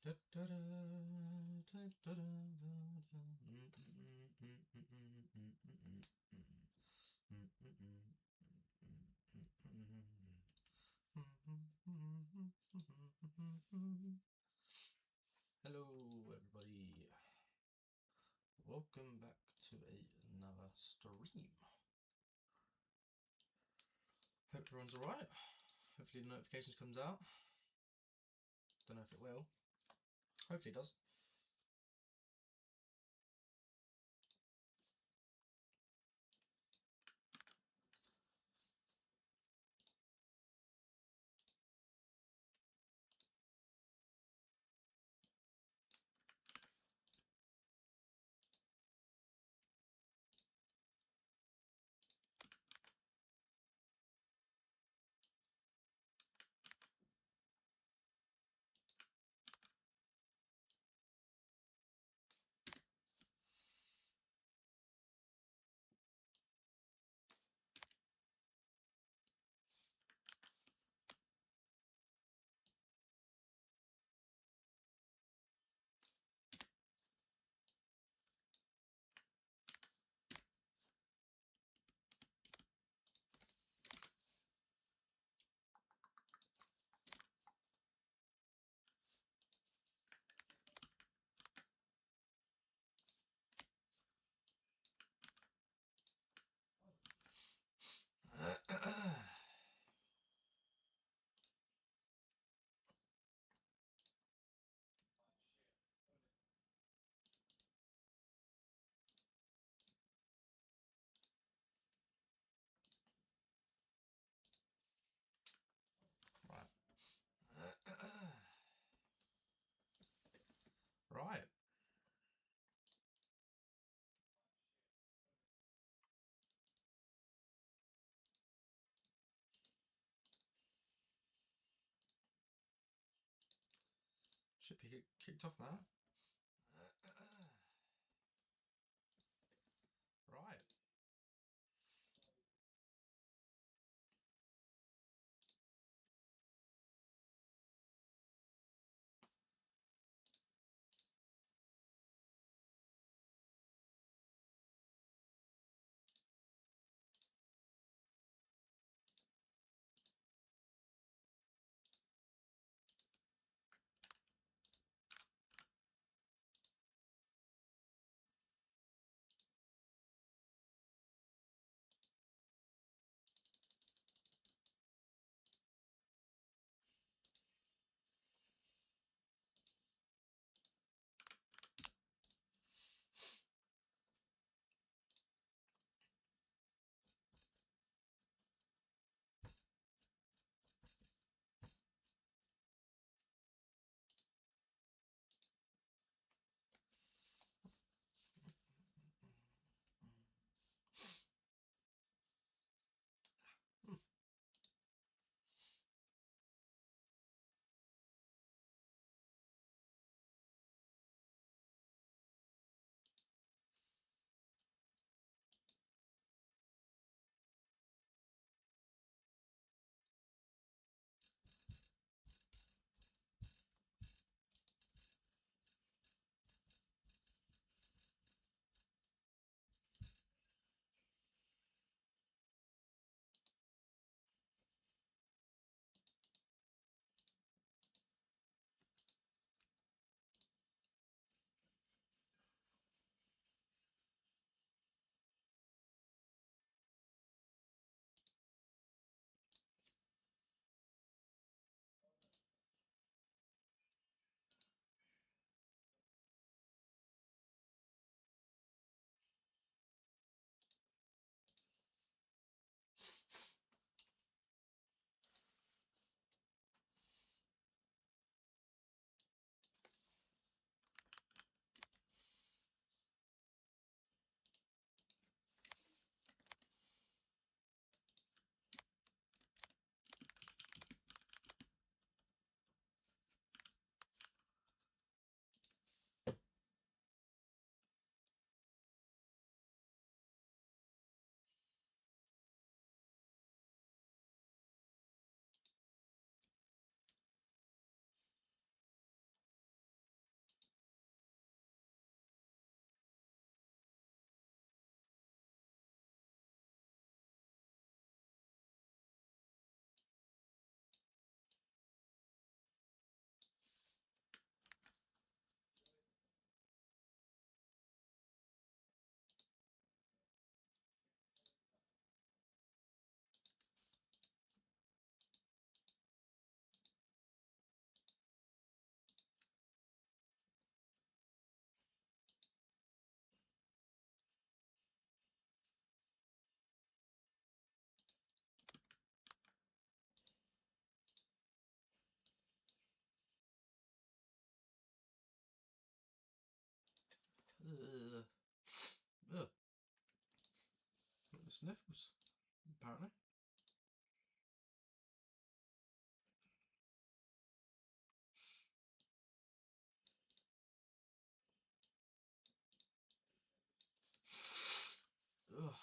Hello everybody, welcome back to another stream. Hope everyone's alright. Hopefully the notifications comes out. Don't know if it will. Hopefully it does. Right. Should be kicked off now. Right. Sniffles, apparently. Ugh.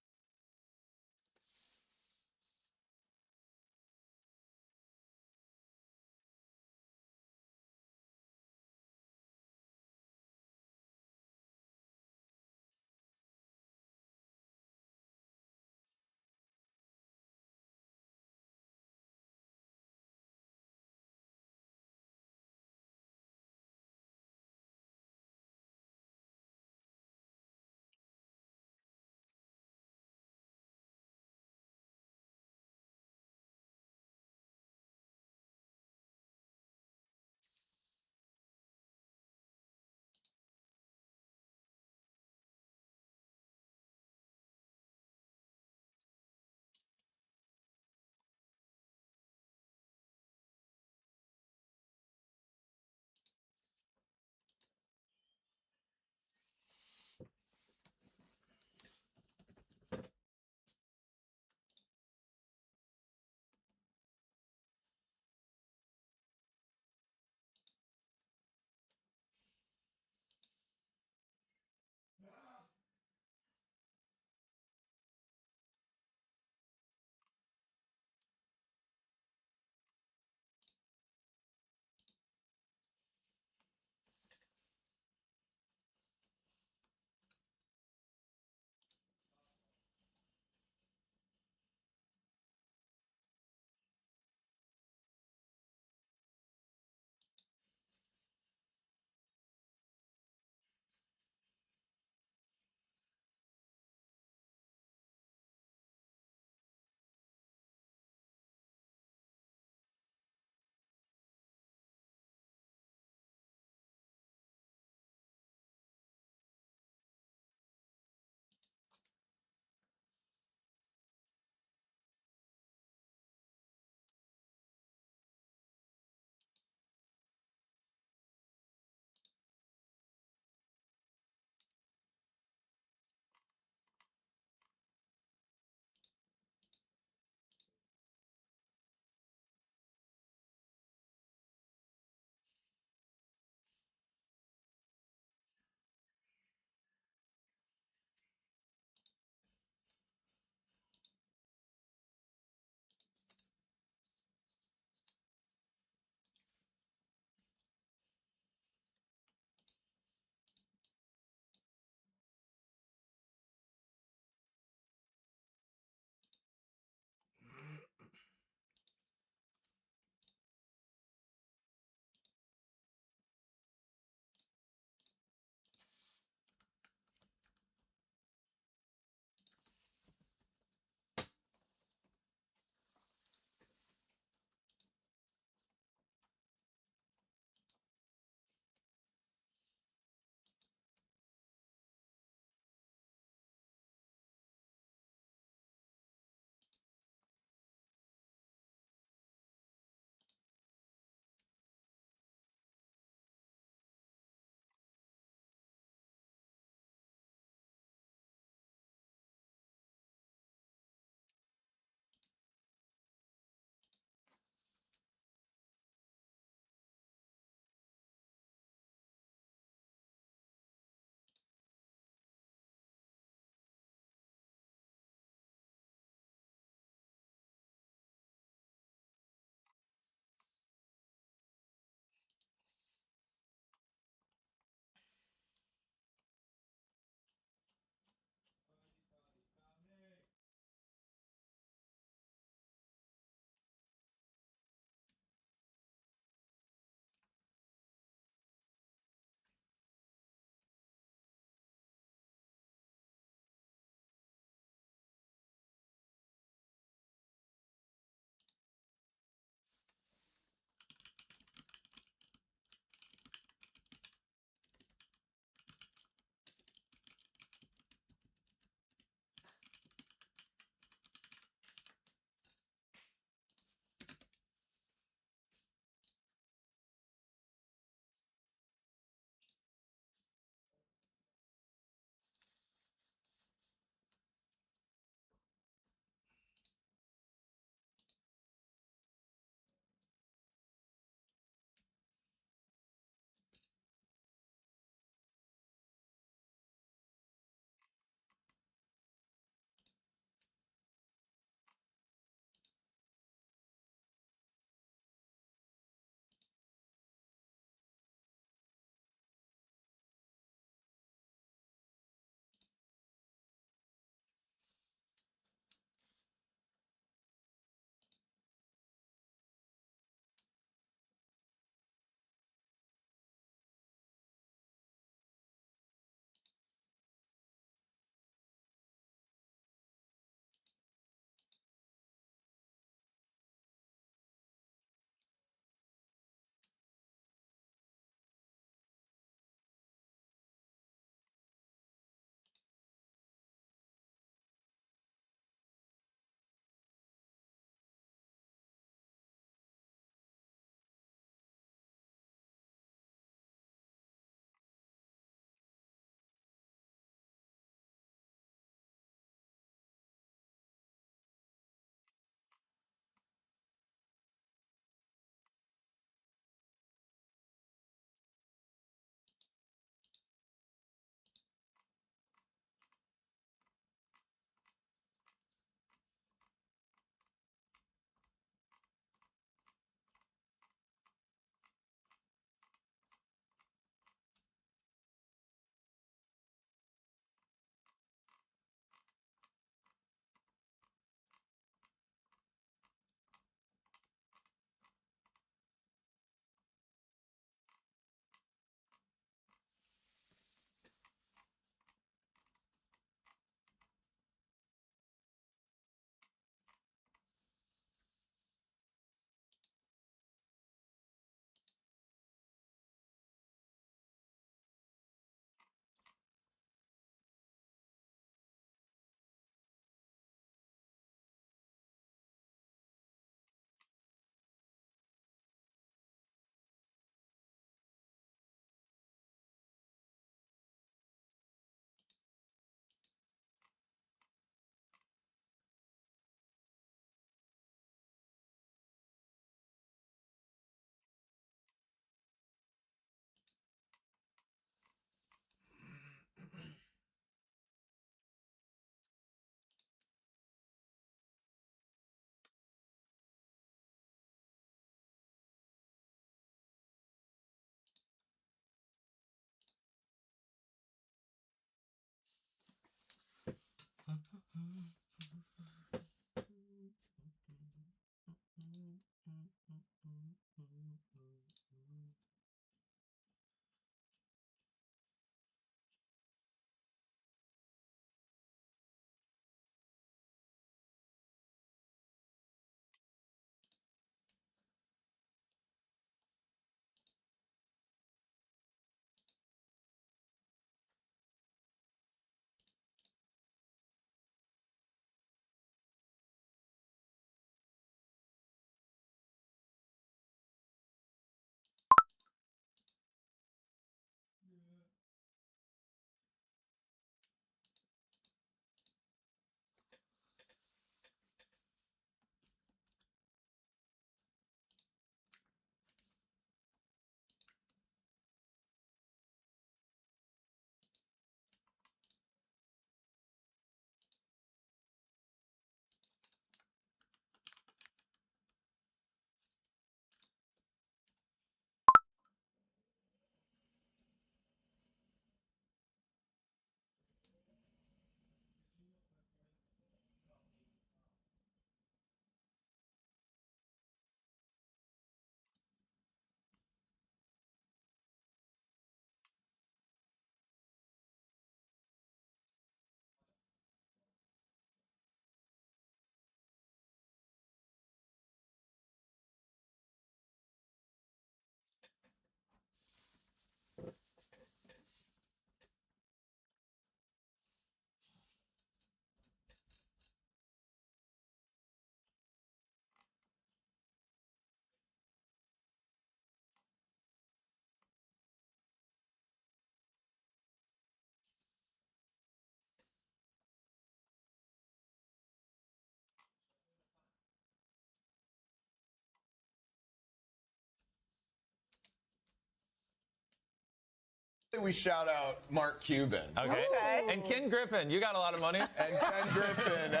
We shout out Mark Cuban. Okay. And Ken Griffin, you got a lot of money. And Ken Griffin.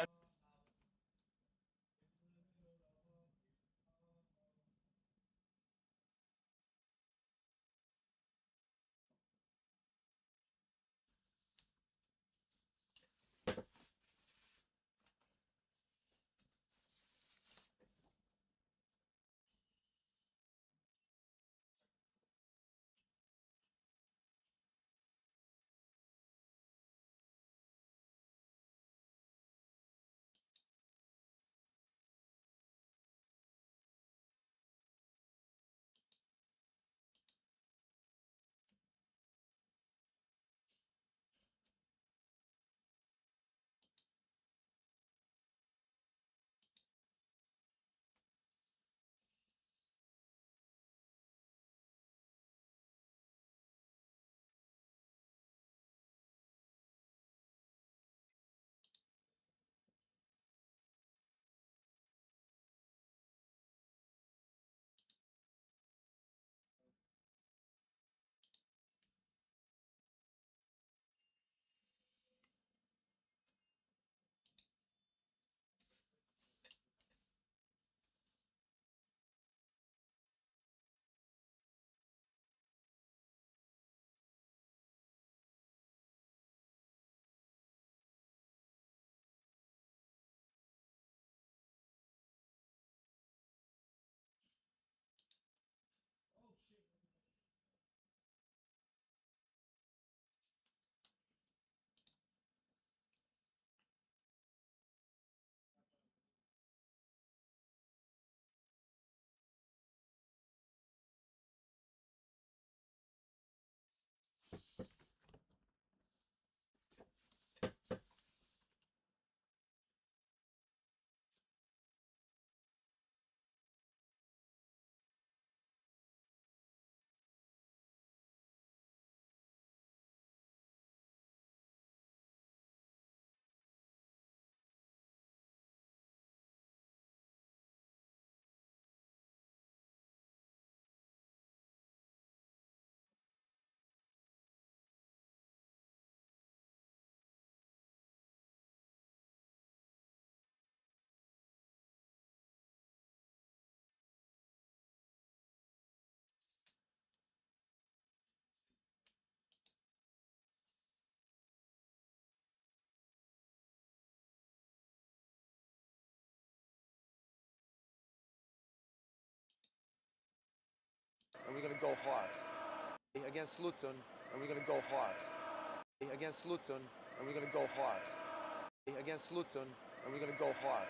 and we're going to go hard. Against Luton, and we're going to go hard. Against Luton, and we're going to go hard. Against Luton, and we're going to go hard.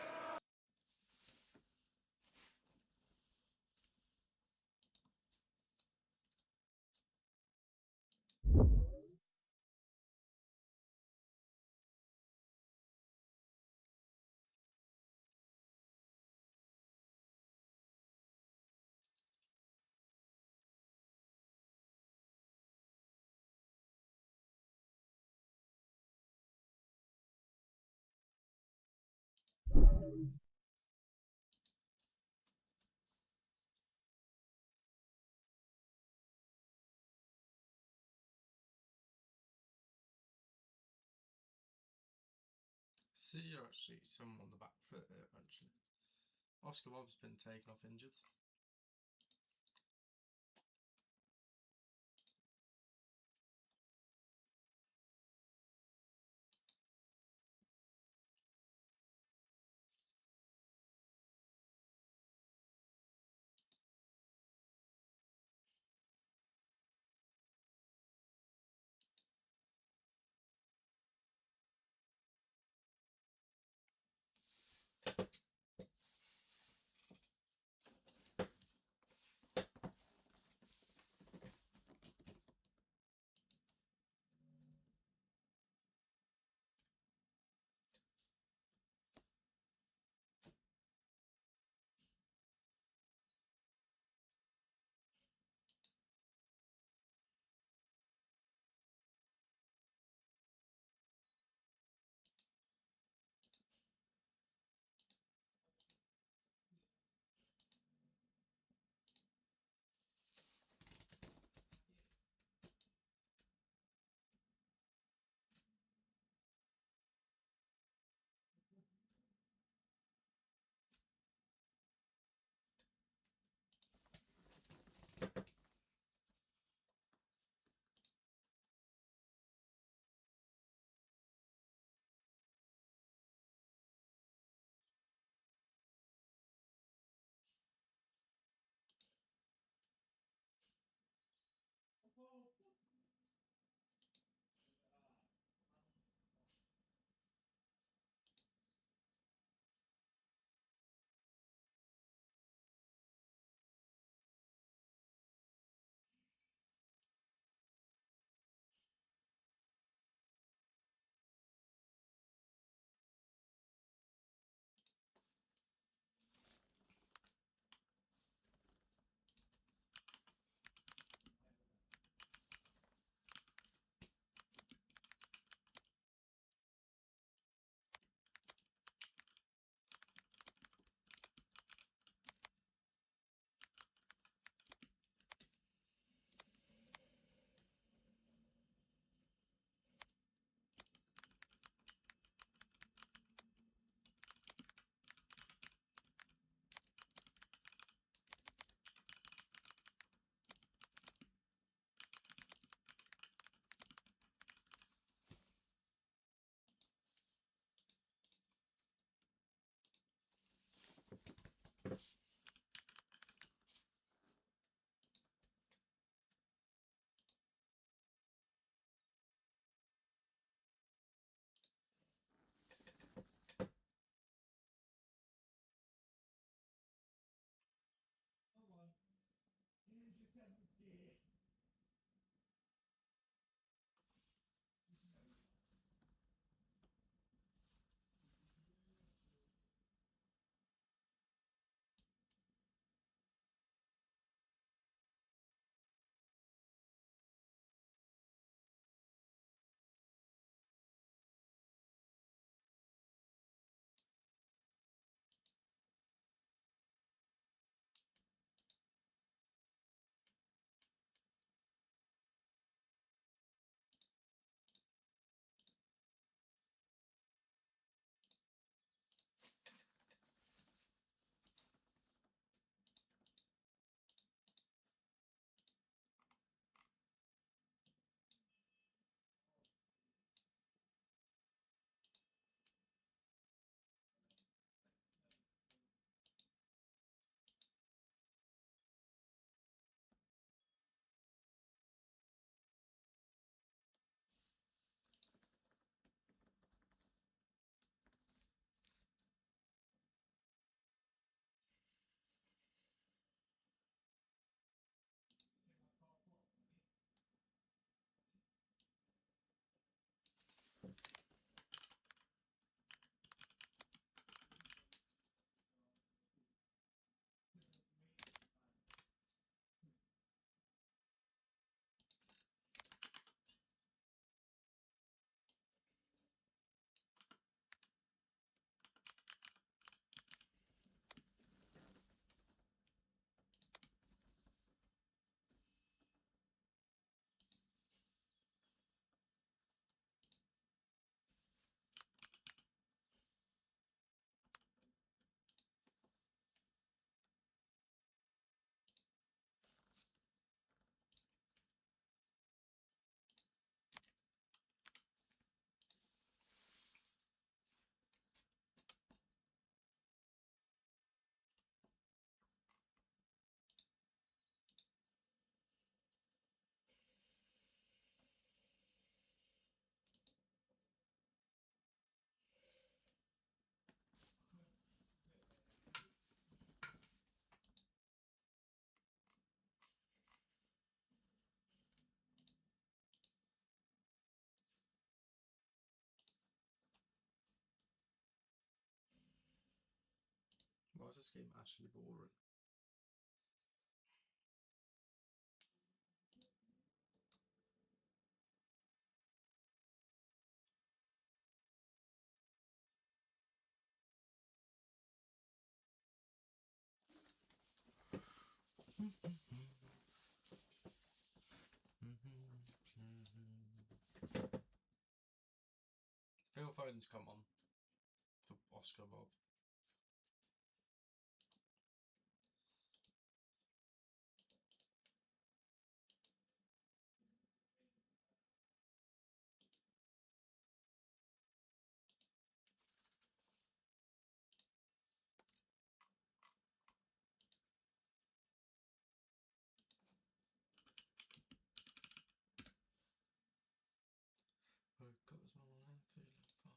See, you're actually someone on the back foot here, actually. Oscar Bob's been taken off injured. is this game actually boring? Phil Foden's come on for Oscar Bob. Woke up this morning feeling fine.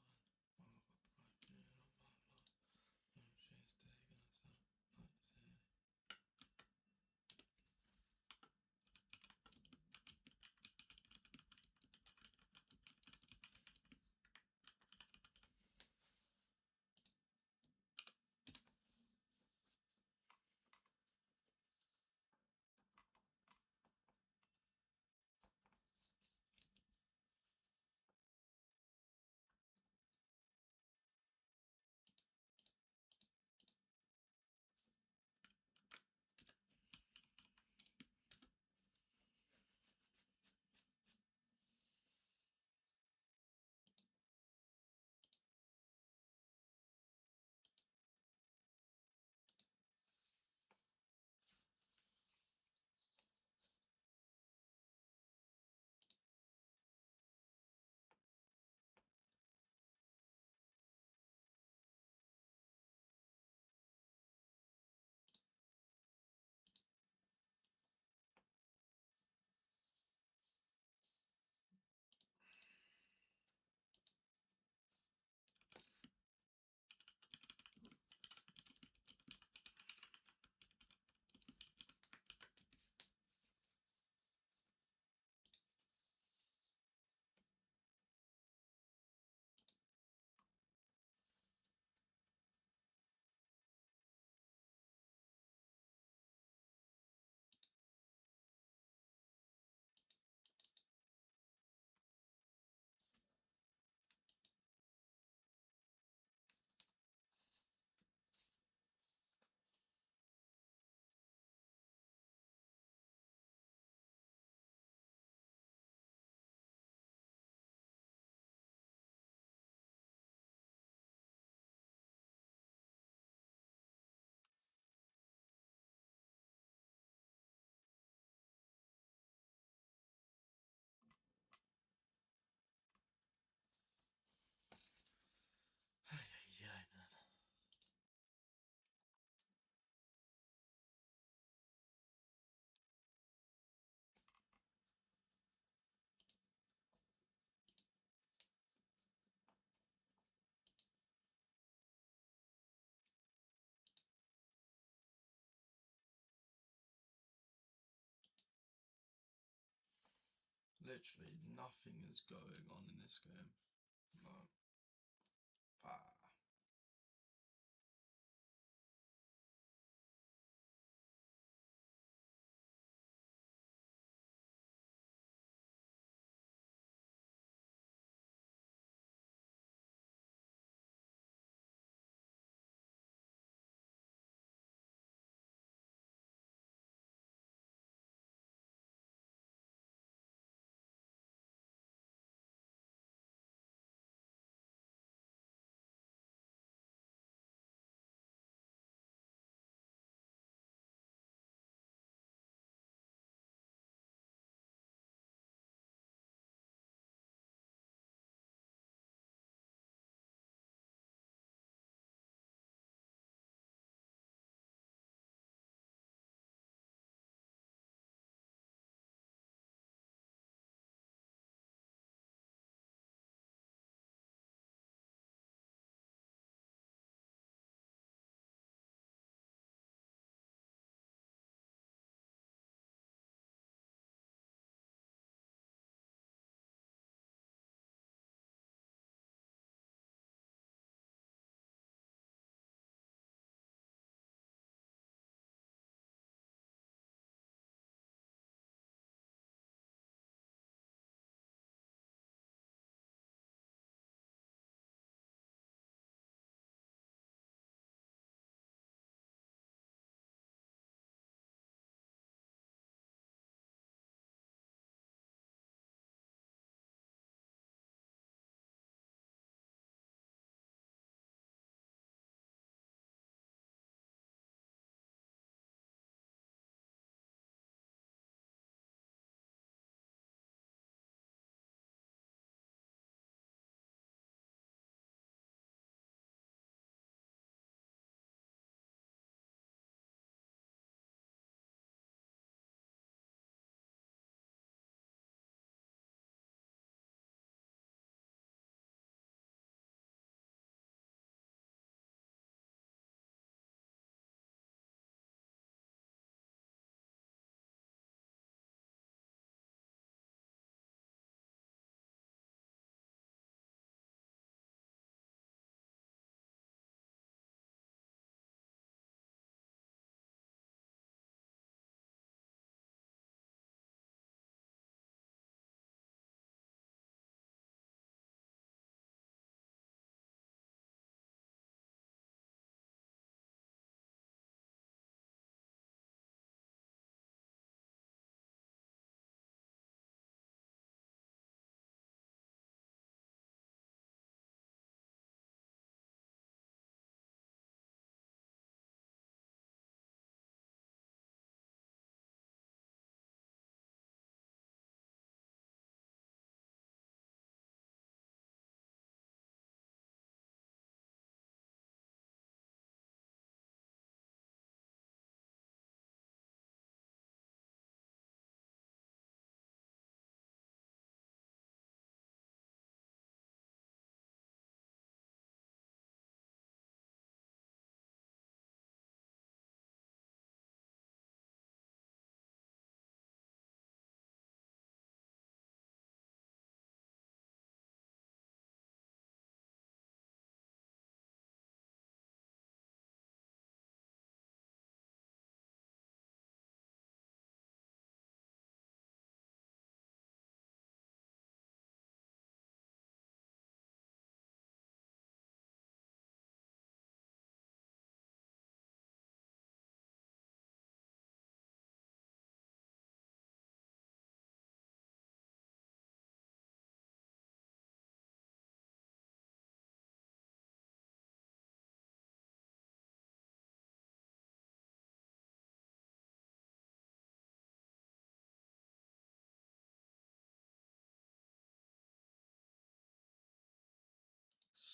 Yeah, man. Literally nothing is going on in this game. No. Ah.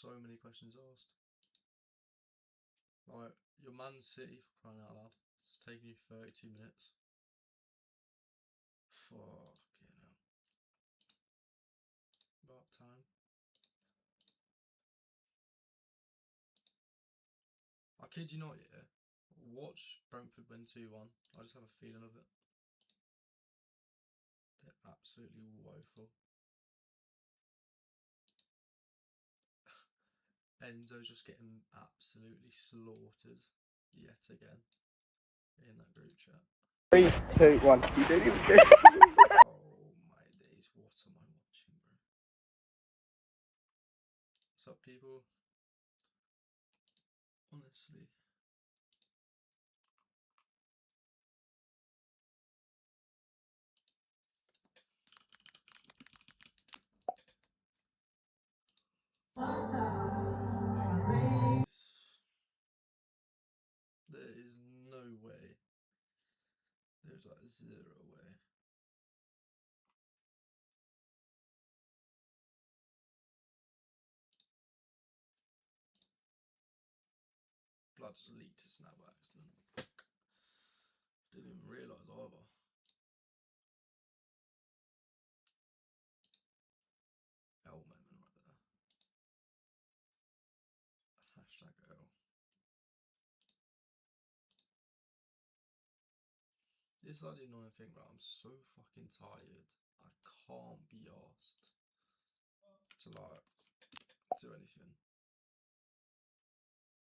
so many questions asked. Right, your Man City, for crying out loud. It's taking you 32 minutes. Fucking hell. About time. I kid you not, yeah. Watch Brentford win 2-1. I just have a feeling of it. They're absolutely woeful. Enzo's just getting absolutely slaughtered yet again in that group chat. 3, 2, 1. You did it. Oh my days, what am I watching, bro? What's up, people? Honestly. There is no way. There's like 0 way. Blood just leaked to snap by accident. Fuck. Didn't even realise either. L moment right there. Hashtag L. This is like the annoying thing, right? I'm so fucking tired. I can't be asked to like do anything.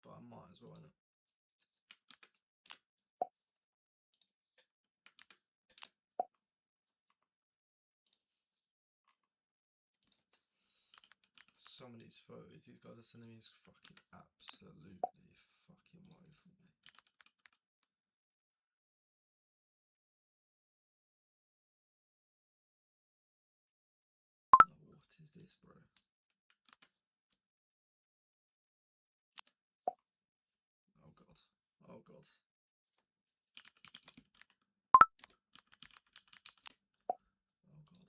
But I might as well, innit? Some of these photos these guys are sending me is fucking absolutely fucking woeful, mate. Like, what is this, bro? Oh god. Oh god. Oh god.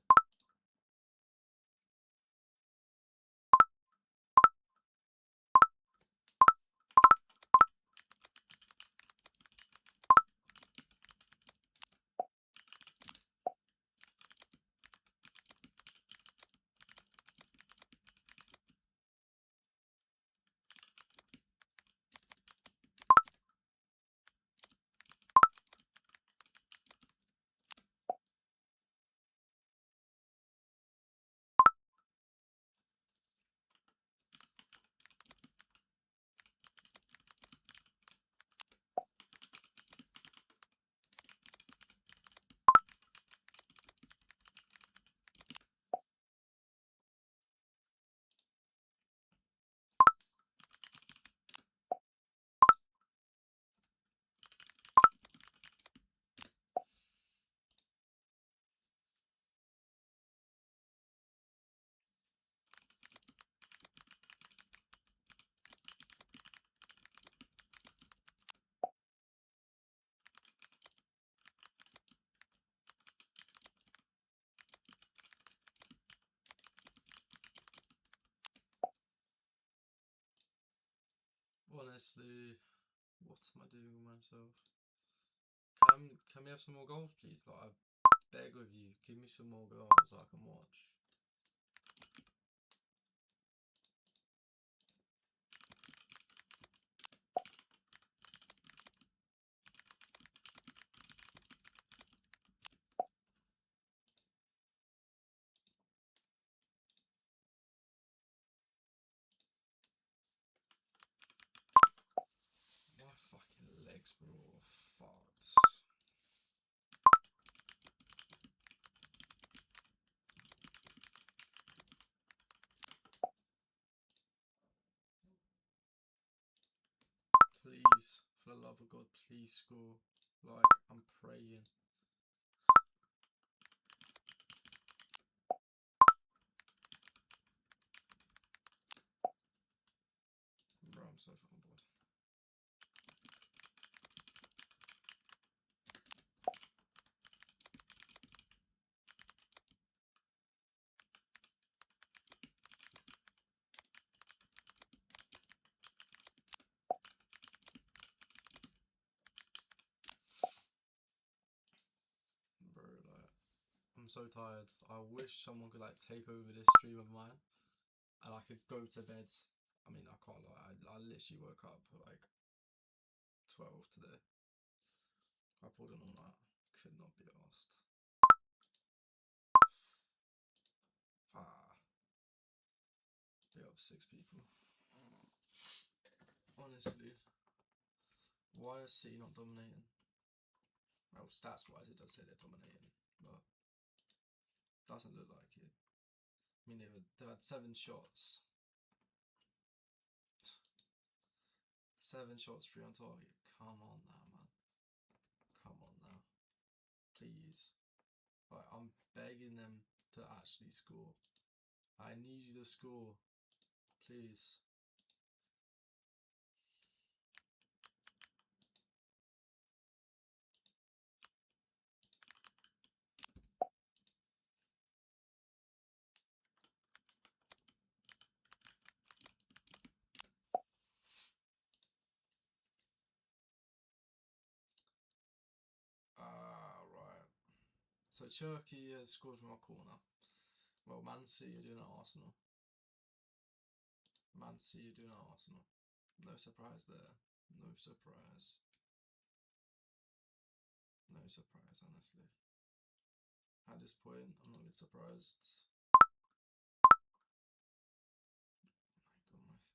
Honestly, what am I doing with myself? Can we have some more goals, please? Like, I beg of you, give me some more goals so I can watch. My fucking legs, bro, are fucked. Please, for the love of God, please score. Like, I'm praying. Bro, I'm so fucking bored. I'm so tired. I wish someone could like take over this stream of mine, and I could go to bed. I mean, I can't lie. I literally woke up at like 12 today. I pulled an all night. Could not be asked. They up 6 people. Honestly, why is City not dominating? Well, stats wise, it does say they're dominating, but doesn't look like it. I mean, they've had 7 shots. 7 shots, 3 on target. Come on now, man. Come on now. Please. Like, I'm begging them to actually score. I need you to score. Please. Right. So Turkey has scored from a corner. Well, Man City are doing at Arsenal. Man City are doing at Arsenal. No surprise there. No surprise. No surprise, honestly. At this point, I'm not really surprised. Oh my goodness.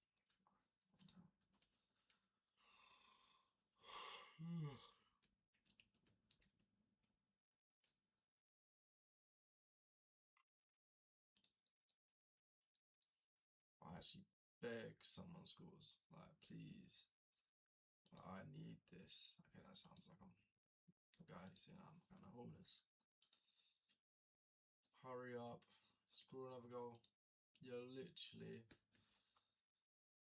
I actually beg someone scores. Like, please. Like, I need this. Okay, that sounds like I'm the guy who's saying I'm kind of homeless. Hurry up. Score another goal. You're literally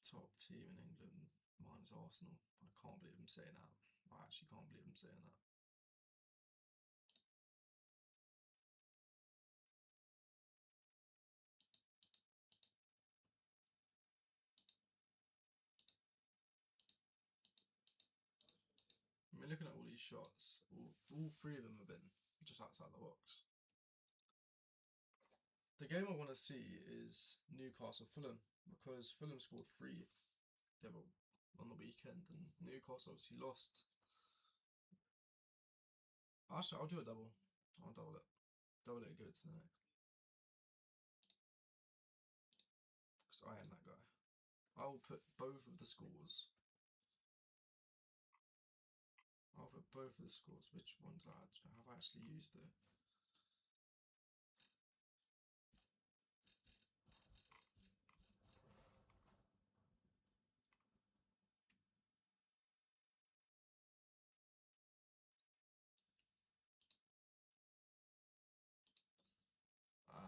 top team in England minus Arsenal. I can't believe I'm saying that. I actually can't believe I'm saying that. I mean, looking at all these shots, all 3 of them have been just outside the box. The game I want to see is Newcastle Fulham, because Fulham scored 3 on the weekend and Newcastle obviously lost. Actually, I'll do a double. I'll double it. Double it and go to the next. Because I am that guy. I'll put both of the scores. I'll put both of the scores. Which one did I have actually used it? Right.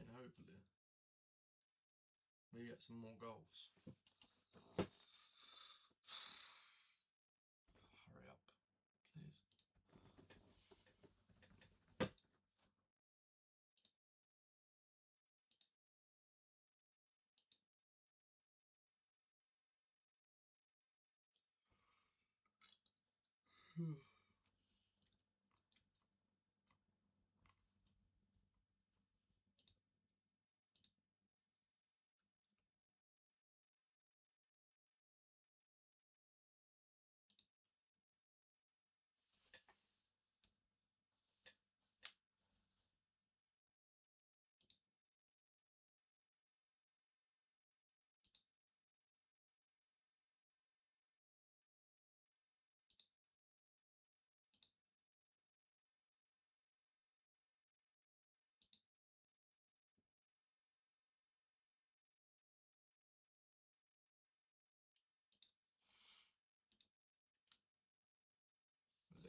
I mean, hopefully we get some more goals. Hurry up, please.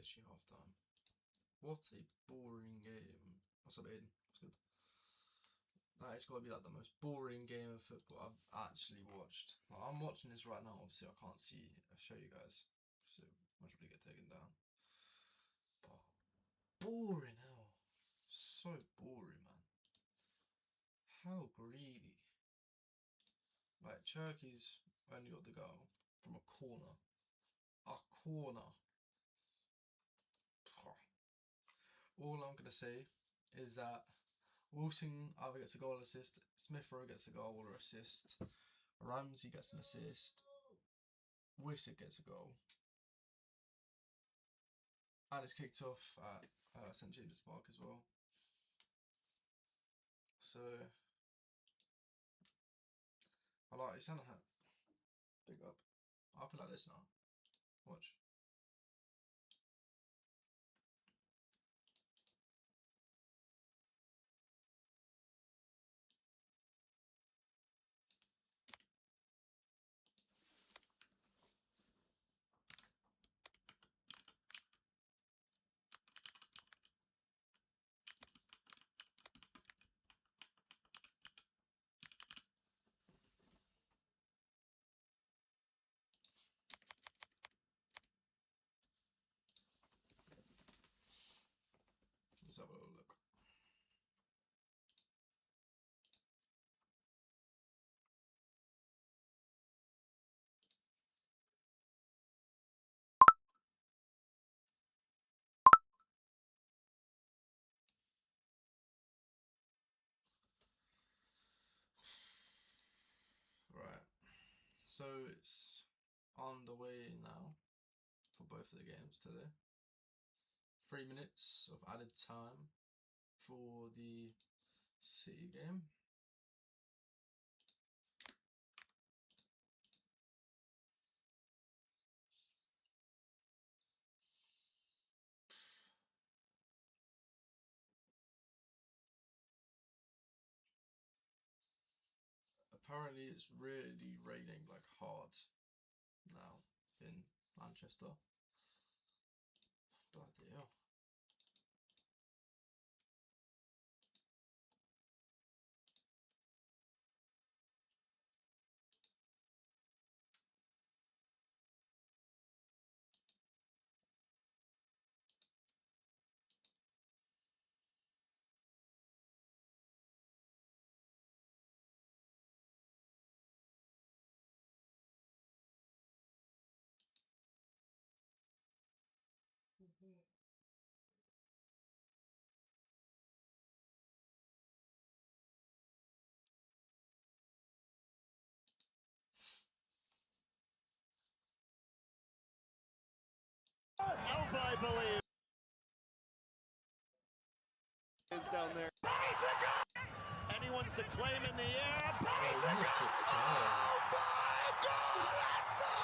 literally half time. What a boring game. What's up, Aiden? What's good? That has got to be like the most boring game of football I've actually watched. Well, I'm watching this right now. Obviously, I can't show you guys, so much probably get taken down. But boring hell, so boring, man. How greedy. Like Turkey's only got the goal from a corner. A corner. All I'm gonna say is that Wilson either gets a goal or assist, Smith Rowe gets a goal or assist, Ramsey gets an assist, Wissick gets a goal, and it's kicked off at St James's Park as well. So I like it. Sanahan. Big up. I'll put like this now. Watch. Let's have a little look. Right. So it's on the way now for both of the games today. 3 minutes of added time for the City game. Apparently it's really raining like hard now in Manchester. Bloody hell. Alpha, I believe, is down there. Anyone's to claim in the air. Oh my golazo!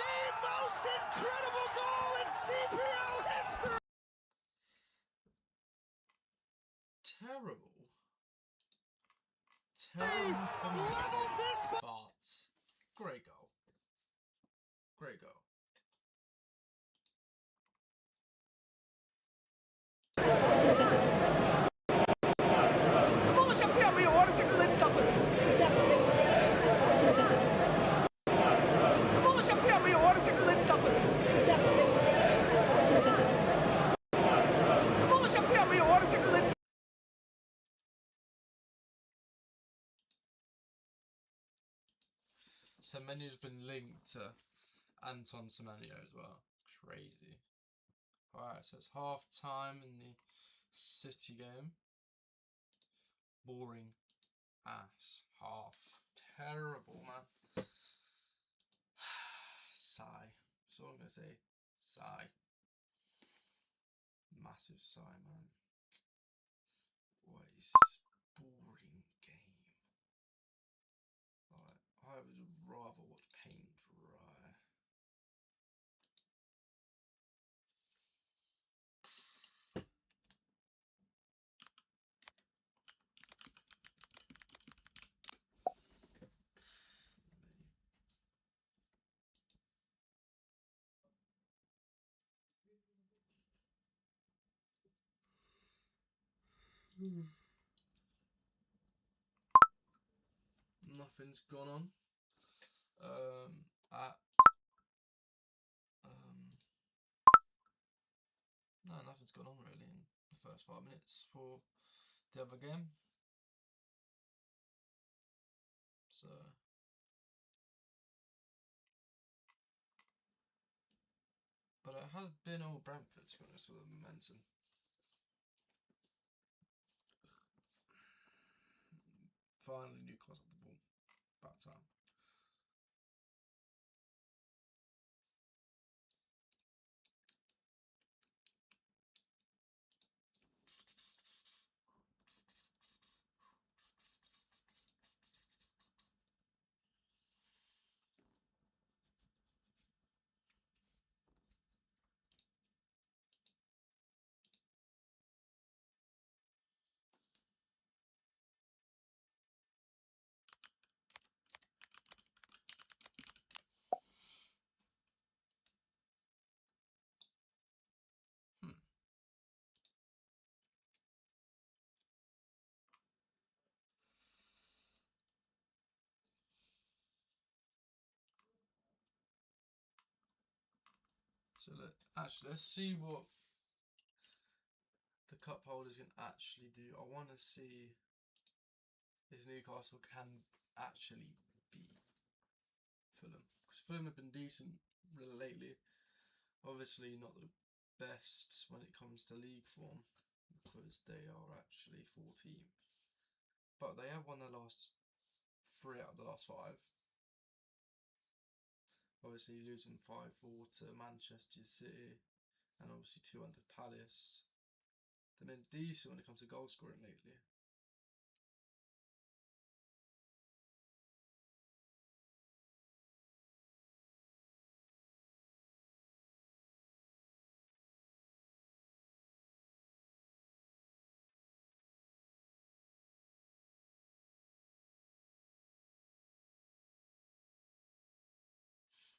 The most incredible goal in CPL history. Terrible. Terrible. Levels this. But great goal. Great goal. Vamos chefe, a meia hora o que ele tá fazendo? Vamos chefe, a meia hora o que ele tá fazendo? Vamos chefe, a meia hora o que ele Semenyu's been linked to Anton Semenyo as well. Crazy. Alright, so it's half time in the City game. Boring ass half. Terrible, man. Sigh. That's all I'm gonna say. Sigh. Massive sigh, man. What a boring game. Like, I would rather watch paint dry. Nothing's gone on. No, nothing's gone on really in the first 5 minutes for the other game. So but it has been all Brentford, to be honest, with the momentum. Finally, Newcastle the ball. About time. So let's see what the cup holders can actually do. I want to see if Newcastle can actually beat Fulham, because Fulham have been decent lately. Obviously not the best when it comes to league form, because they are actually 14th, but they have won the last 3 out of the last 5. Obviously losing 5-4 to Manchester City, and obviously 2 under Palace. They've been decent when it comes to goal scoring lately.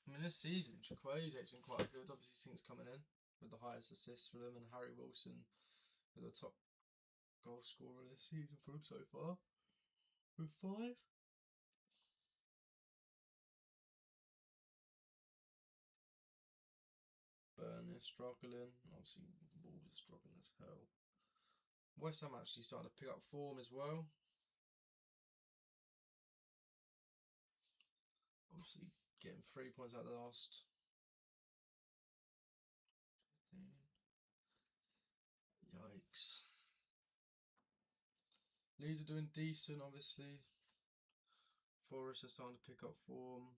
I mean, this season, Chukwueze's been quite good. Obviously, since coming in with the highest assists for them, and Harry Wilson with the top goal scorer this season for him so far, with 5. Burnley struggling. Obviously, Wolves are struggling as hell. West Ham actually starting to pick up form as well. Obviously, getting 3 points out of the last. Yikes. Leeds are doing decent, obviously. Forest are starting to pick up form.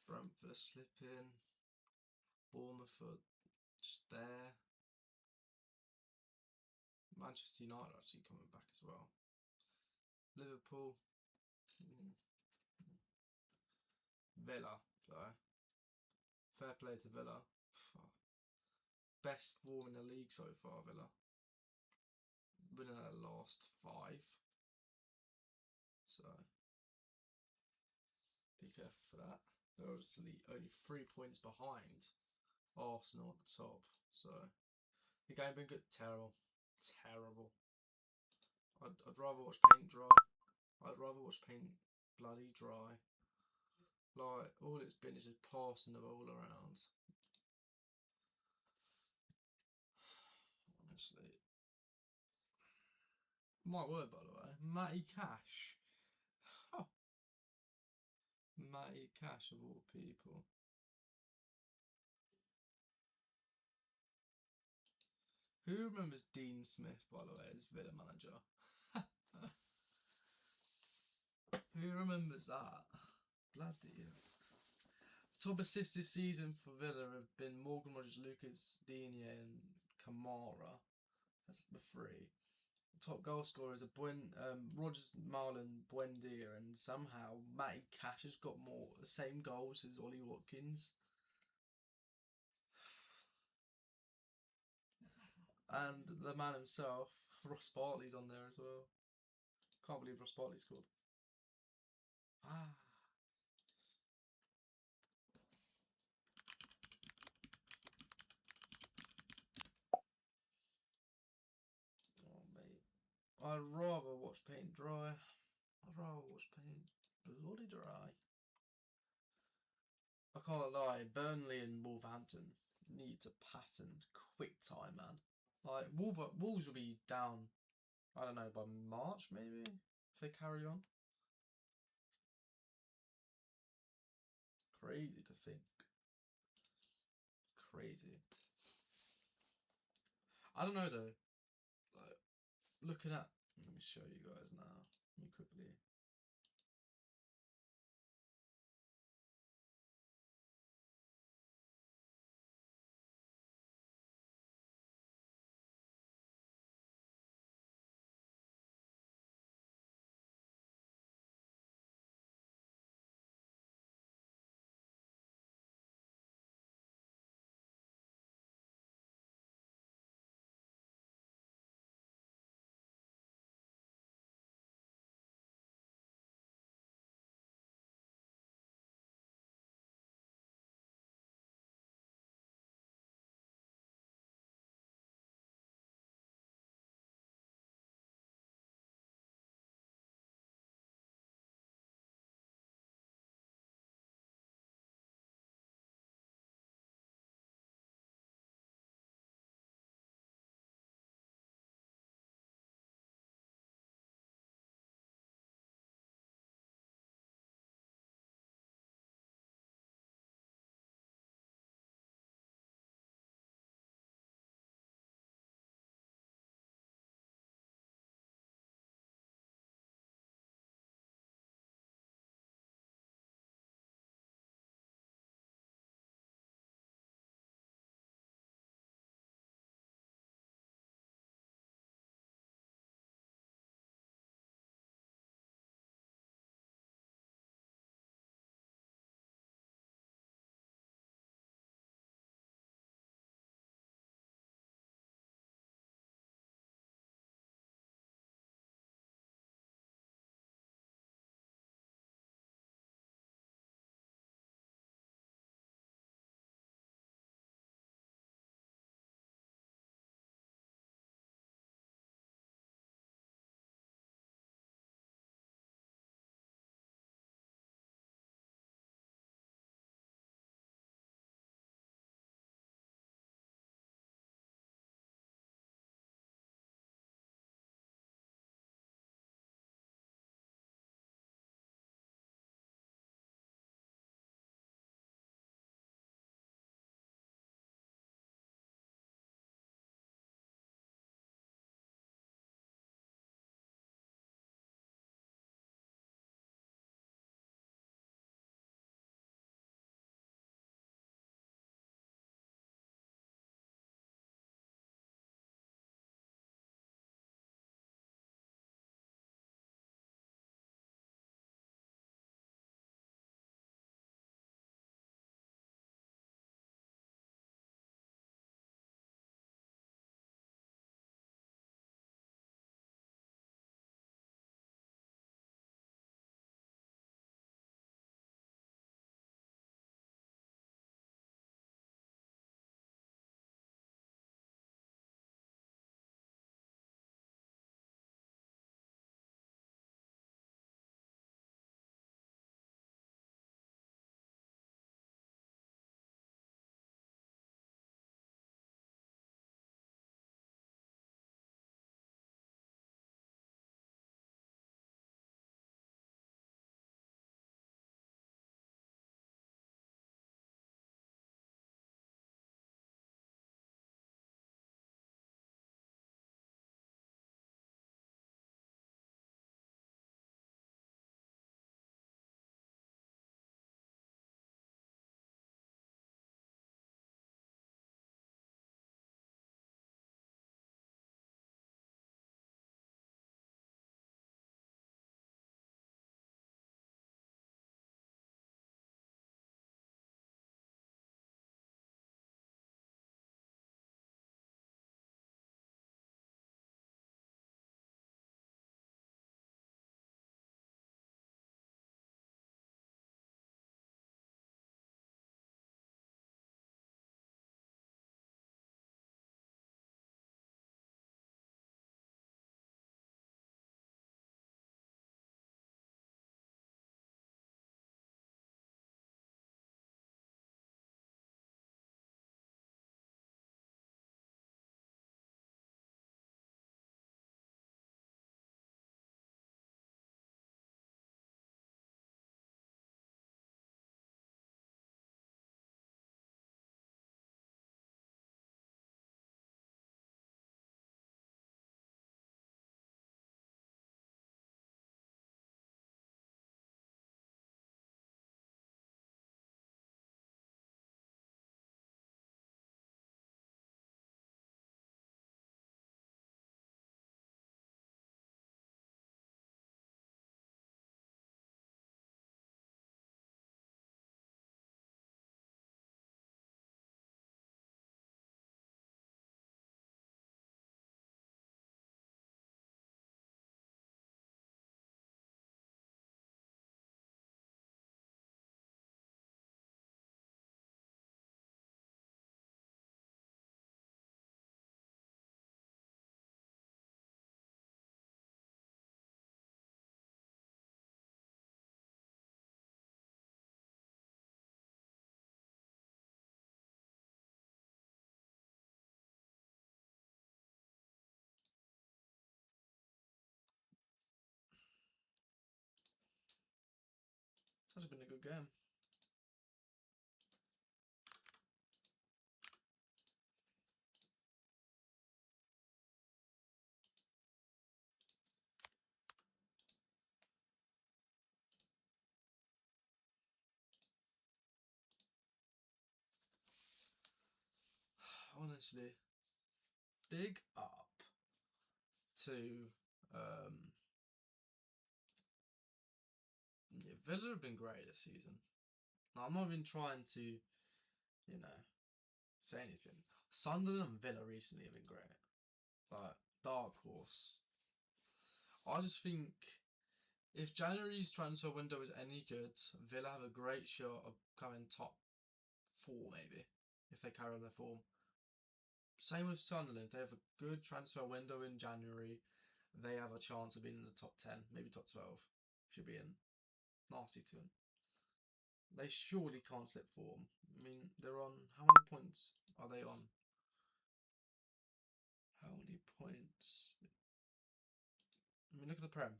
Brentford are slipping. Bournemouth are just there. Manchester United are actually coming back as well. Liverpool. Villa, though. Fair play to Villa. Best form in the league so far, Villa. Winning their last 5. So, be careful for that. They're obviously only 3 points behind Arsenal at the top. So, the game been good. Terrible. I'd rather watch paint dry. I'd rather watch paint bloody dry. Like, all it's been is just passing the ball around. Honestly. My word, by the way. Matty Cash. Huh. Matty Cash, of all people. Who remembers Dean Smith, by the way, as Villa manager? Who remembers that? Bloody hell. Top assists this season for Villa have been Morgan Rogers, Lucas Digne and Kamara. That's the 3. Top goal scorers are Rogers, Marlon, Buendia, and somehow Matty Cash has got the same goals as Ollie Watkins. And the man himself, Ross Bartley's on there as well. Can't believe Ross Bartley scored. Ah. Oh, mate. I'd rather watch paint dry. I'd rather watch paint bloody dry. I can't lie, Burnley and Wolverhampton need to pattern quick time, man. Like, Wolves will be down, I don't know, by March maybe, if they carry on. Crazy to think. Crazy. I don't know though. Like, looking at, let me show you guys now, quickly. It's actually been a good game. Honestly, big up to yeah, Villa have been great this season. Now, I'm not even trying to, say anything. Sunderland and Villa recently have been great. Like, dark horse. I just think if January's transfer window is any good, Villa have a great shot of coming top 4 maybe, if they carry on their form. Same with Sunderland. They have a good transfer window in January. They have a chance of being in the top 10, maybe top 12. Should be in. Nasty to them. They surely can't slip form. I mean, they're on. How many points are they on? How many points? I mean, look at the Prem.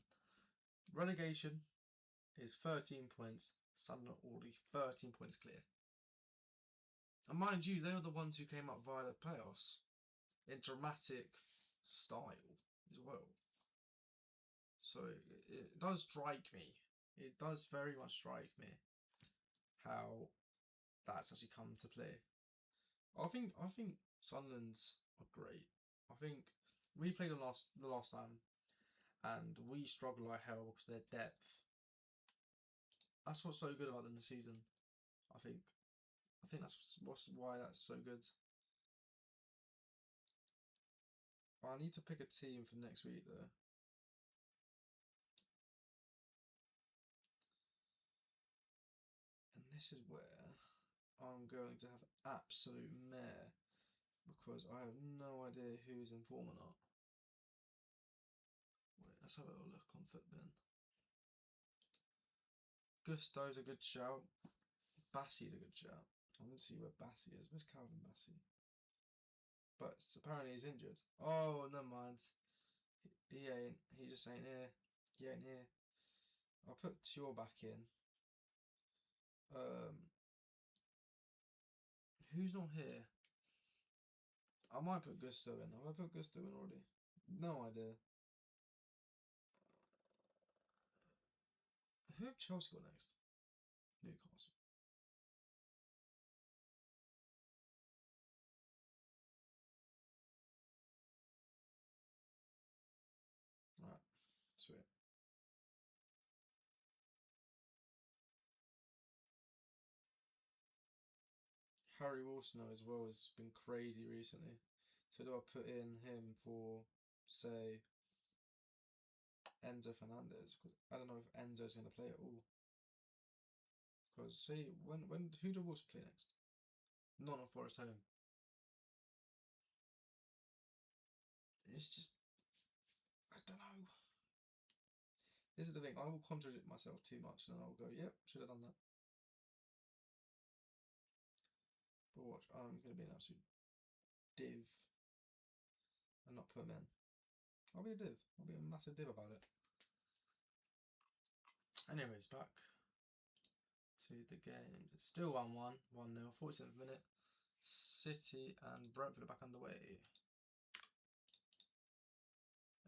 Relegation is 13 points. Sunderland already 13 points clear. And mind you, they were the ones who came up via the playoffs in dramatic style as well. So it does strike me. It does very much strike me how that's actually come to play. I think Sunderland's are great. I think we played them the last time, and we struggled like hell because of their depth. That's what's so good about them this season. I think that's why that's so good. I need to pick a team for next week though. And this is where I'm going to have absolute mare because I have no idea who's in form or not. Wait, let's have a little look on Footbin. Gusto's a good shout. Bassie's a good shout. I want to see where Bassie is. Where's Calvin Bassie? But apparently he's injured. Oh, never mind. He ain't. He just ain't here. He ain't here. I'll put Ture back in. Who's not here? I might put Gusto in. Have I put Gusto in already? No idea. Who have Chelsea got next? Newcastle. Right, sweet. Harry Wilson as well has been crazy recently. So do I put in him for, say, Enzo Fernandez? Because I don't know if Enzo's going to play at all. Because see, who do Wolves play next? Not on Forest home. It's just, I don't know. This is the thing. I will contradict myself too much, and then I'll go, "Yep, should have done that." But watch, I'm going to be an absolute div and not put him in. I'll be a div. I'll be a massive div about it. Anyways, back to the game. It's still 1-1, 1-0, 47th minute. City and Brentford are back underway.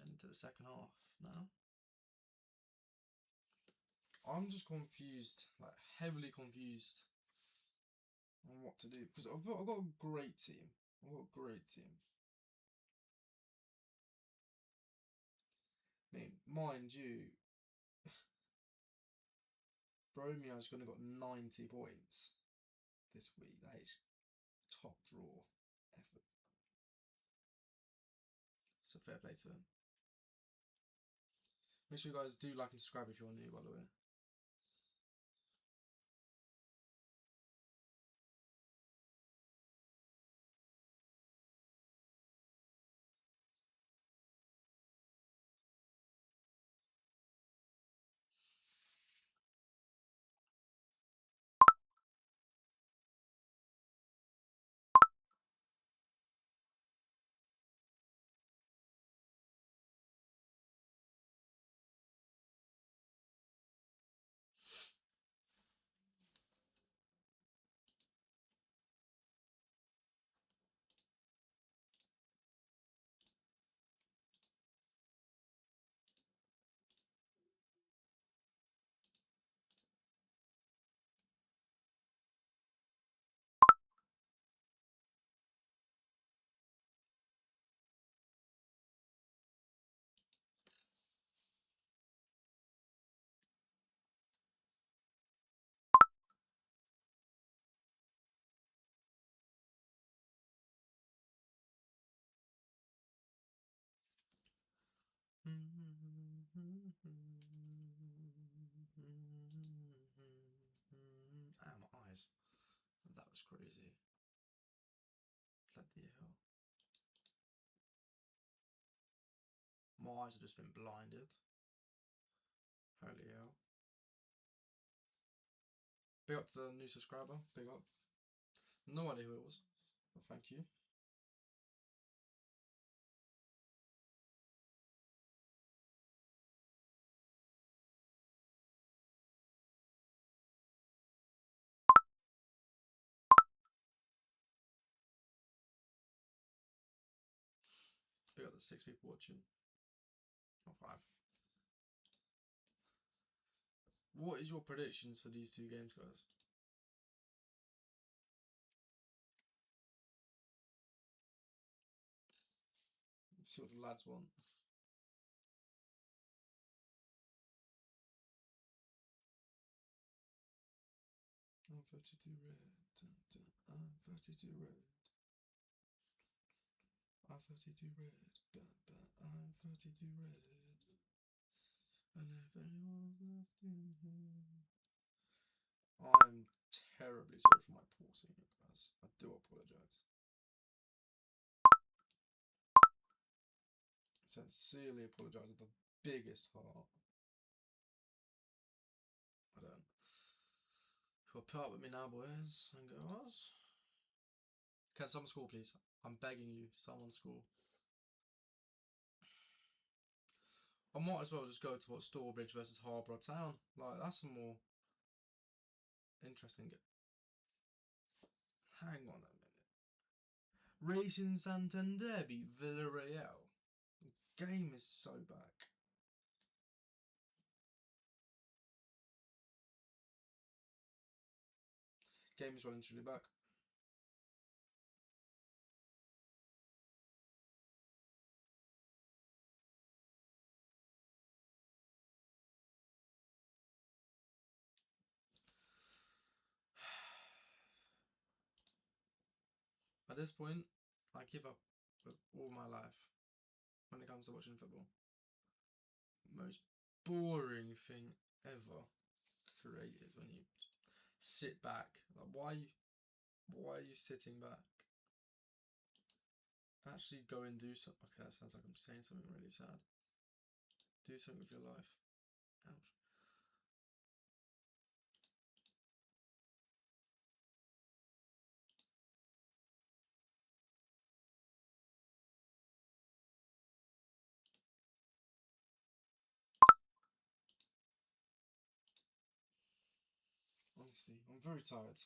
Into the second half now. I'm just confused, like heavily confused on what to do because I've got a great team. I've got a great team. I mean, mind you, Bromeo's going to got 90 points this week. That is top draw effort. So fair play to him. Make sure you guys do like and subscribe if you're new, by the way. Ah, my eyes. That was crazy. Bloody hell. My eyes have just been blinded. Holy hell. Big up to the new subscriber. Big up. No idea who it was, but thank you. Big up the 6 people watching. Not 5. What is your predictions for these 2 games, guys? Let's see what the lads want. I'm 32 red. I'm 32 red. I'm 32 red. I'm 32 red. And if anyone's left in here. I'm terribly sorry for my poor singing, guys. I do apologise. Sincerely apologise with the biggest heart. I don't. You'll put up with me now, boys and girls. Can someone score, please? I'm begging you, someone score. I might as well just go to what Stourbridge versus Harborough Town. Like, that's a more interesting game. Hang on a minute. Racing Santander beat Villarreal. The game is so back. Game is well and truly back. At this point, I give up with all my life when it comes to watching football. Most boring thing ever created when you sit back. Like, why are you sitting back? Actually go and do something. Okay, that sounds like I'm saying something really sad. Do something with your life. Ouch. Honestly, I'm very tired.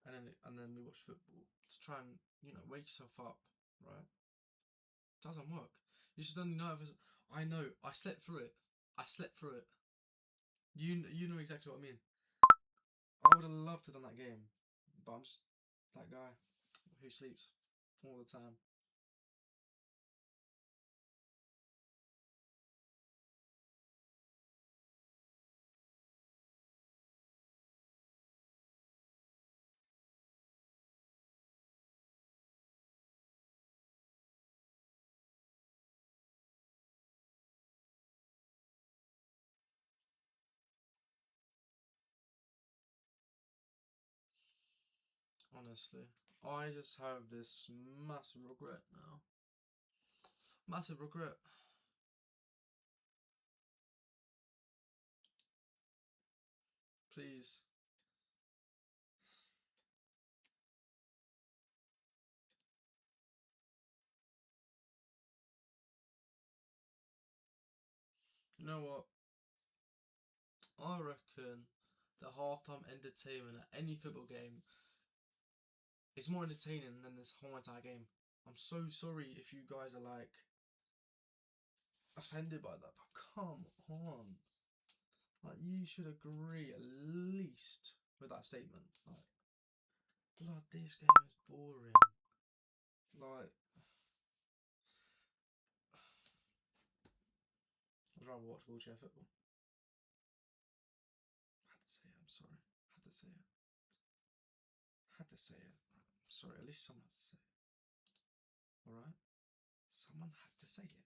And then we watch football to try and, you know, wake yourself up, right? Doesn't work. You should only know if it's, I know, I slept through it. I slept through it. You know exactly what I mean. I would have loved to have done that game, but I'm just that guy who sleeps all the time. Honestly, I just have this massive regret now. Massive regret. Please. You know what? I reckon the halftime entertainment at any football game is more entertaining than this whole entire game. I'm so sorry if you guys are like offended by that, but come on. Like, you should agree at least with that statement. Like, blood, this game is boring. Like, I'd rather watch wheelchair football. I had to say it, I'm sorry. I had to say it. Had to say it. I'm sorry, at least someone had to say it. Alright? Someone had to say it.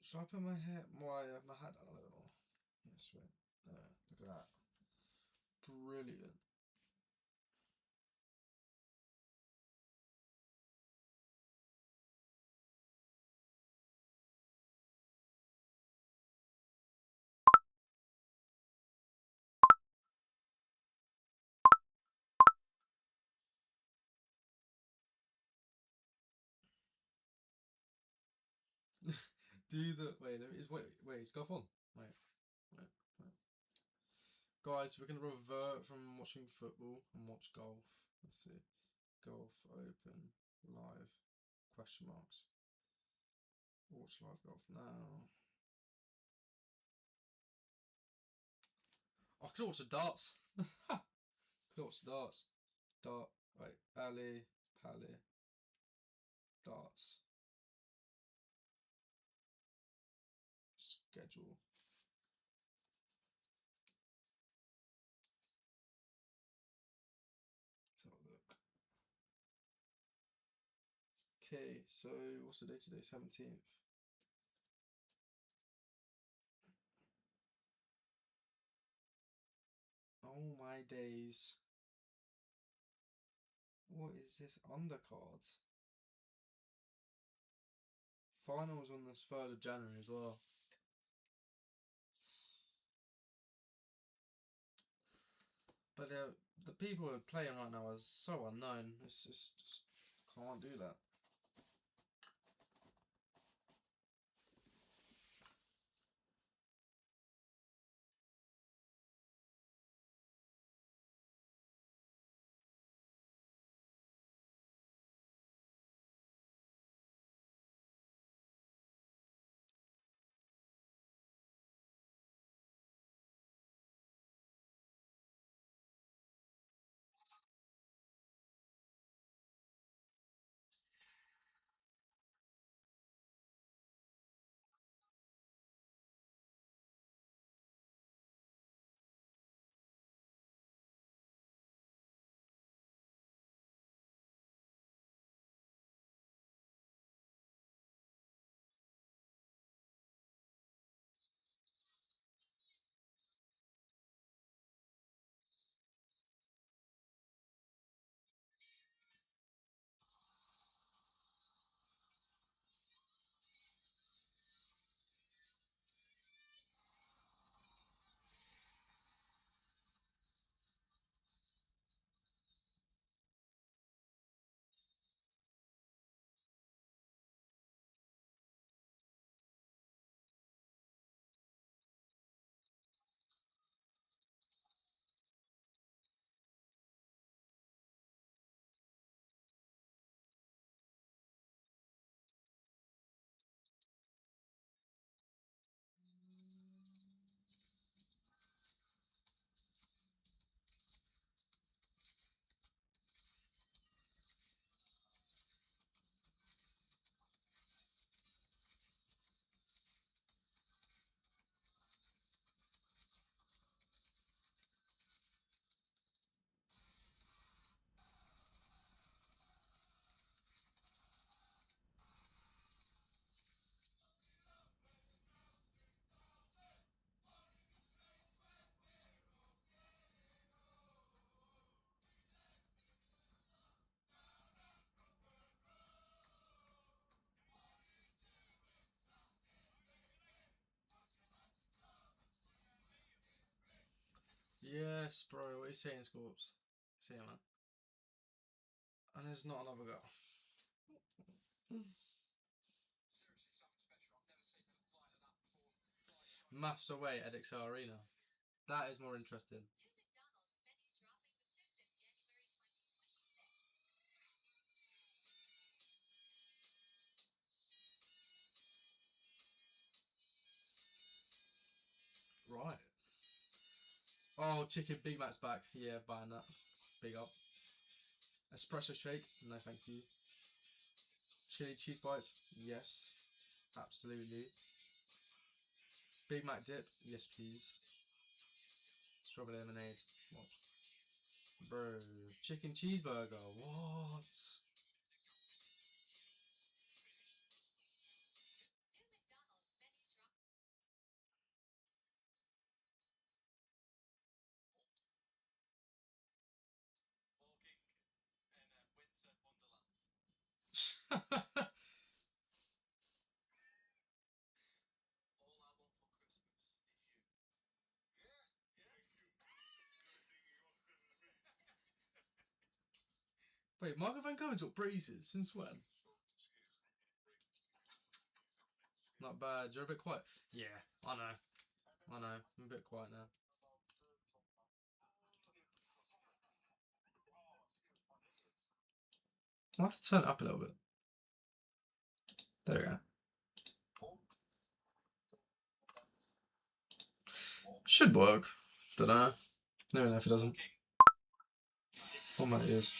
Should I put my hair, my hat down a little more? Yeah, sweet. There, look at that. Brilliant. Do the wait. He's got fun. Wait. Guys, we're gonna revert from watching football and watch golf. Let's see. Golf open live question marks. Watch live golf now. I could watch the darts. Could watch the darts. Wait, Ali, Pally, darts. Schedule. Let's have a look. Okay, so what's the date today? 17th. Oh my days. What is this undercard? Finals on this 3rd of January as well. But the people who are playing right now are so unknown. It's just can't do that. Yes, bro. What are you saying, Scorps? See ya, man. And there's not another girl. Maths away at XL Arena. That is more interesting. Right. Oh, chicken Big Mac's back. Yeah, buying that. Big up. Espresso shake. No, thank you. Chili cheese bites. Yes. Absolutely. Big Mac dip. Yes, please. Strawberry lemonade. What? Bro. Chicken cheeseburger. What? Wait, Michael Van Gogh's got braces since when? Not bad. You're a bit quiet. Yeah, I know. I'm a bit quiet now. I'll have to turn it up a little bit. There we go. Should work. Don't know. Never know if it doesn't. Oh my ears.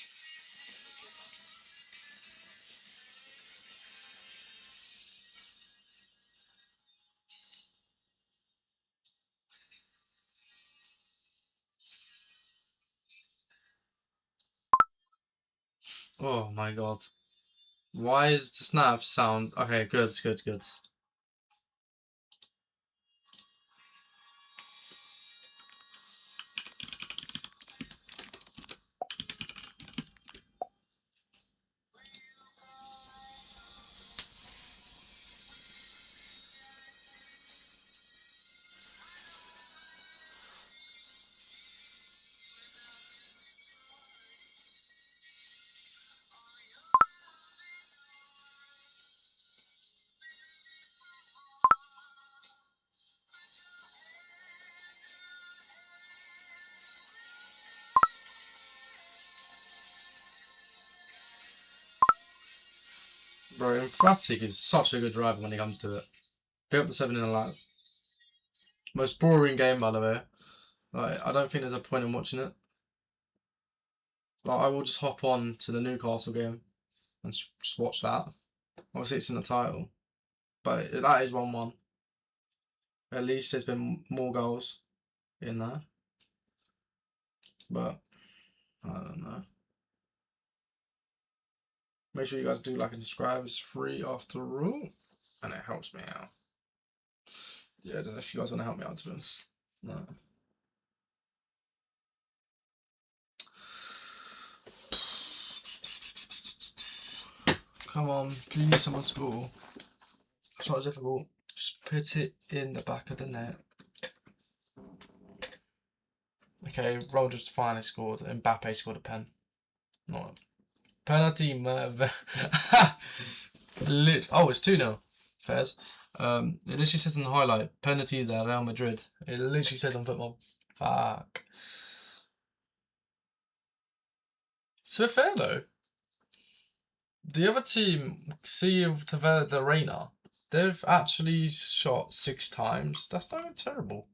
Oh my god. Why is the snap sound... Okay, good. Bro, Emphatic is such a good driver when it comes to it. Pick up the 7 in a lap. Most boring game, by the way. Like, I don't think there's a point in watching it. Like, I will just hop on to the Newcastle game and just watch that. Obviously, it's in the title. But that is 1-1. At least there's been more goals in there. But, I don't know. Make sure you guys do like and subscribe. It's free after all. And it helps me out. Yeah, I don't know if you guys want to help me out, to be honest. No. Come on, please, someone score. It's not difficult. Just put it in the back of the net. Okay, Rodgers finally scored. Mbappe scored a pen. Not penalty. Oh, it's 2-0. Fairs. It literally says in the highlight, penalty to Real Madrid. It literally says on football. Fuck. To be fair though, the other team, see Tavera de Reina, they've actually shot 6 times. That's not even terrible.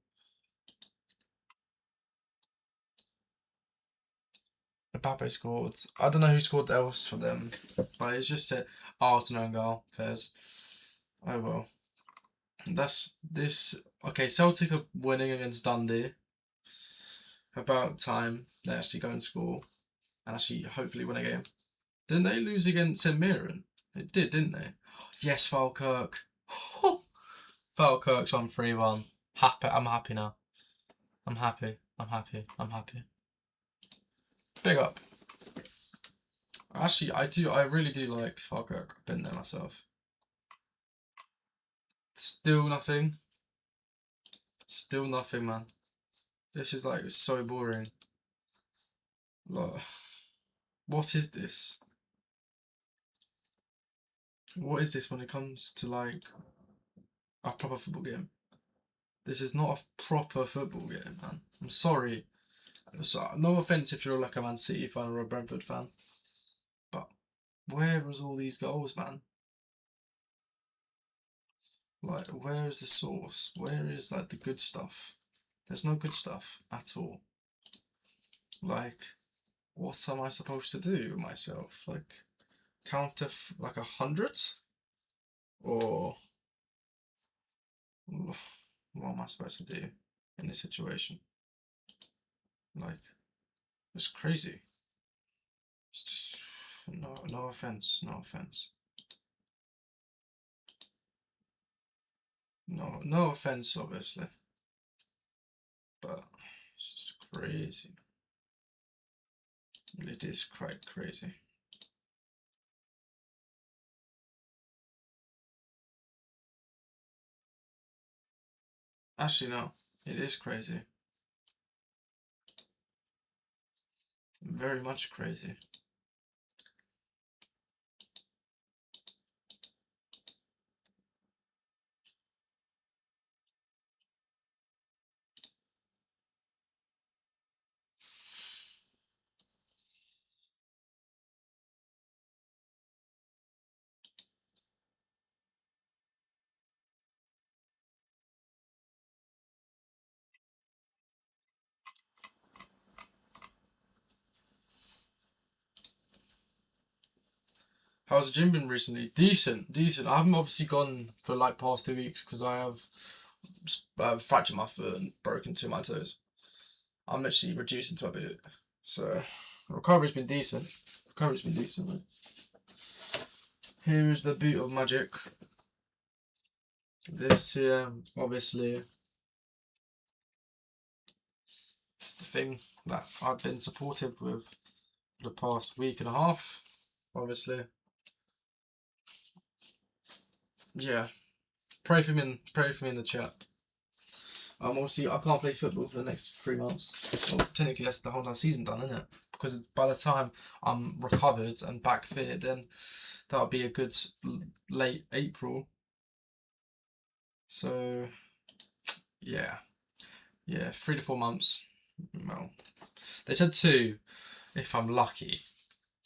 Mbappe scored. I don't know who scored else for them, but it's just a Arsenal goal. Fairs. Oh well. That's this. Okay, Celtic are winning against Dundee. About time they actually go and score and actually hopefully win a game. Didn't they lose against St Mirren? It did, didn't they? Yes, Falkirk. Falkirk's on 3-1. Happy. I'm happy now. I'm happy. Big up. Actually, I really do like Falkirk. I've been there myself. Still nothing. Still nothing, man. This is like so boring. Like, what is this? What is this when it comes to like a proper football game? This is not a proper football game, man. I'm sorry. So, no offense if you're like a Man City fan or a Brentford fan, but where was all these goals, man? Like, where is the source? Where is like the good stuff? There's no good stuff at all. Like, what am I supposed to do with myself? Like, count to like 100? Or what am I supposed to do in this situation? Like, it's crazy. It's just, no offense. No offense, obviously. But it's just crazy. It is quite crazy. Actually, no. It is crazy. Very much crazy. How's the gym been recently? Decent, decent. I haven't obviously gone for like past 2 weeks because I have fractured my foot and broken 2 of my toes. I'm literally reducing to a bit. So, recovery's been decent. Recovery's been decent, mate. Here is the boot of magic. This here, obviously, is the thing that I've been supportive with the past week and a half, obviously. Yeah, pray for me in the chat. Obviously, I can't play football for the next 3 months. Well, technically, that's the whole entire season done, isn't it? Because by the time I'm recovered and back fit, then that'll be a good late April. So, yeah, 3 to 4 months. Well, they said 2 if I'm lucky,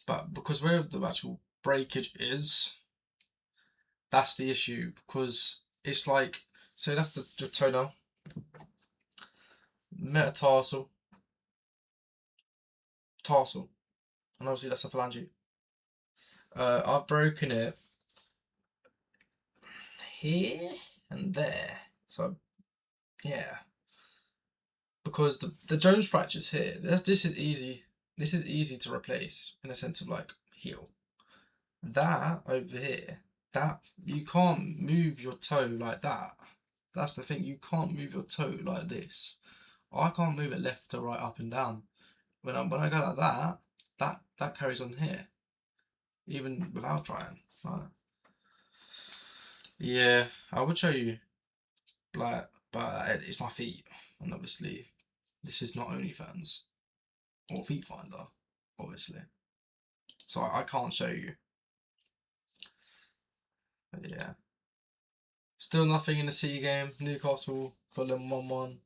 but because where the actual breakage is, that's the issue. Because it's like, so that's the toenail, metatarsal, tarsal, and obviously that's the phalange. I've broken it here and there, so yeah. Because the Jones fracture's here. This is easy. This is easy to replace in a sense of like heal. That over here, that you can't move your toe like that. That's the thing. You can't move your toe like this. I can't move it left to right, up and down. When I go like that carries on here, even without trying. Like, yeah, I would show you, like, but it's my feet, and obviously, this is not OnlyFans or Feet Finder, obviously. So I can't show you. But yeah. Still nothing in the City game. Newcastle, Fulham 1-1.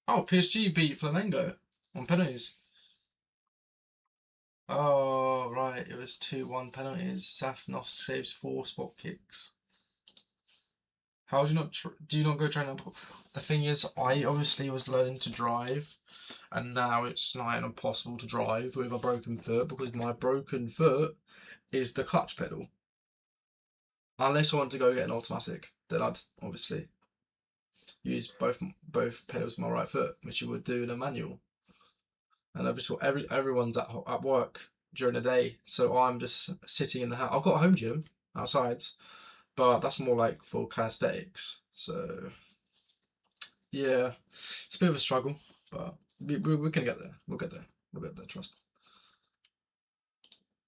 Oh, PSG beat Flamengo on penalties. Oh, right. It was 2-1 penalties. Safnov saves 4 spot kicks. How do you not do you not go train? The thing is, I obviously was learning to drive, and now it's nigh impossible to drive with a broken foot because my broken foot is the clutch pedal. Unless I want to go get an automatic, then I'd obviously use both pedals with my right foot, which you would do in a manual. And obviously, everyone's at work during the day, so I'm just sitting in the house. I've got a home gym outside, but that's more like for calisthenics. So yeah, it's a bit of a struggle, but we can get there. We'll get there. We'll get there. Trust.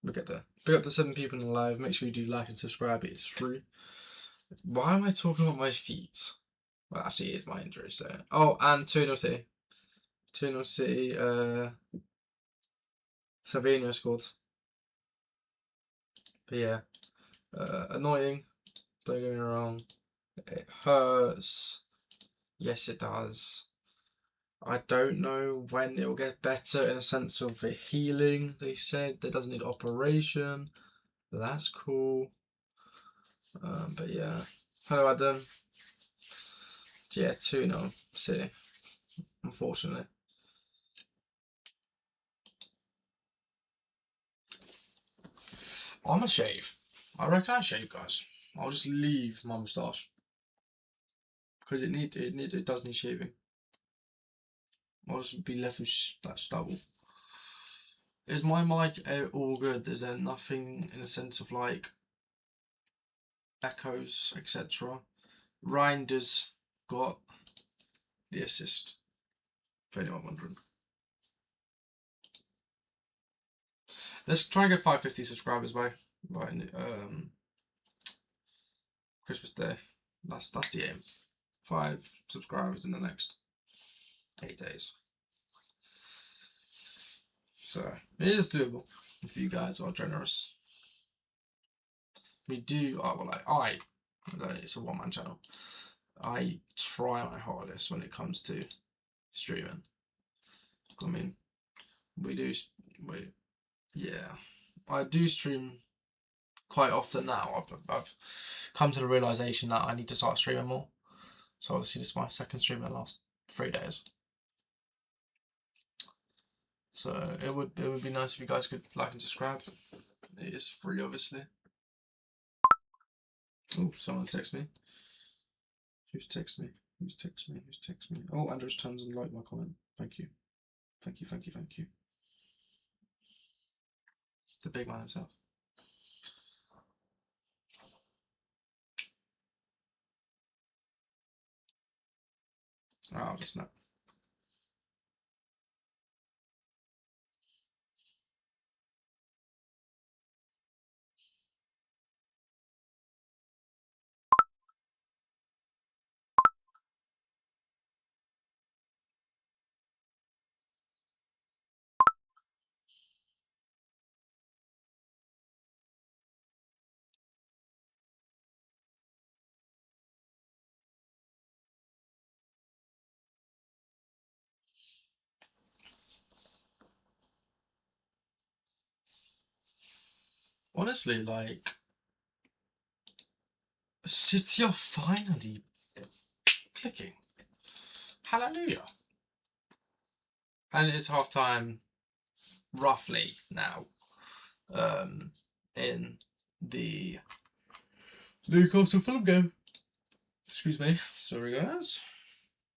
We'll get there. Pick up to 7 people in the live. Make sure you do like and subscribe. It's free. Why am I talking about my feet? Well, actually, it is my injury. So, oh, and 2-0 City. 2-0 City. Savinho scored. But yeah, annoying. Don't get me wrong. It hurts. Yes, it does. I don't know when it will get better in a sense of the healing. They said that doesn't need operation. That's cool. But yeah. Hello, Adam. Yeah, 2-0 City. Unfortunately. I'm gonna shave. I reckon I shave, guys. I'll just leave my moustache because it does need shaving. I'll just be left with that stubble. Is my mic all good? Is there nothing in the sense of like echoes, etc.? Reinders got the assist. For anyone wondering. Let's try and get 550 subscribers by Christmas Day. That's the aim. 5 subscribers in the next 8 days. So it is doable if you guys are generous. We do. It's a one-man channel. I try my hardest when it comes to streaming. I mean, I do stream quite often now. I've come to the realization that I need to start streaming more. So obviously this is my second stream in the last 3 days. So it would be nice if you guys could like and subscribe. It is free, obviously. Oh, someone's texted me. Who's texted me? Who's texted me? Who's texted me? Oh, Andrews turns and liked my comment. Thank you. Thank you, thank you, thank you. The big man himself. Oh, just snap. Honestly, like, City are finally clicking. Hallelujah. And it's half time, roughly now, in the Newcastle Fulham game. Excuse me. Sorry, guys.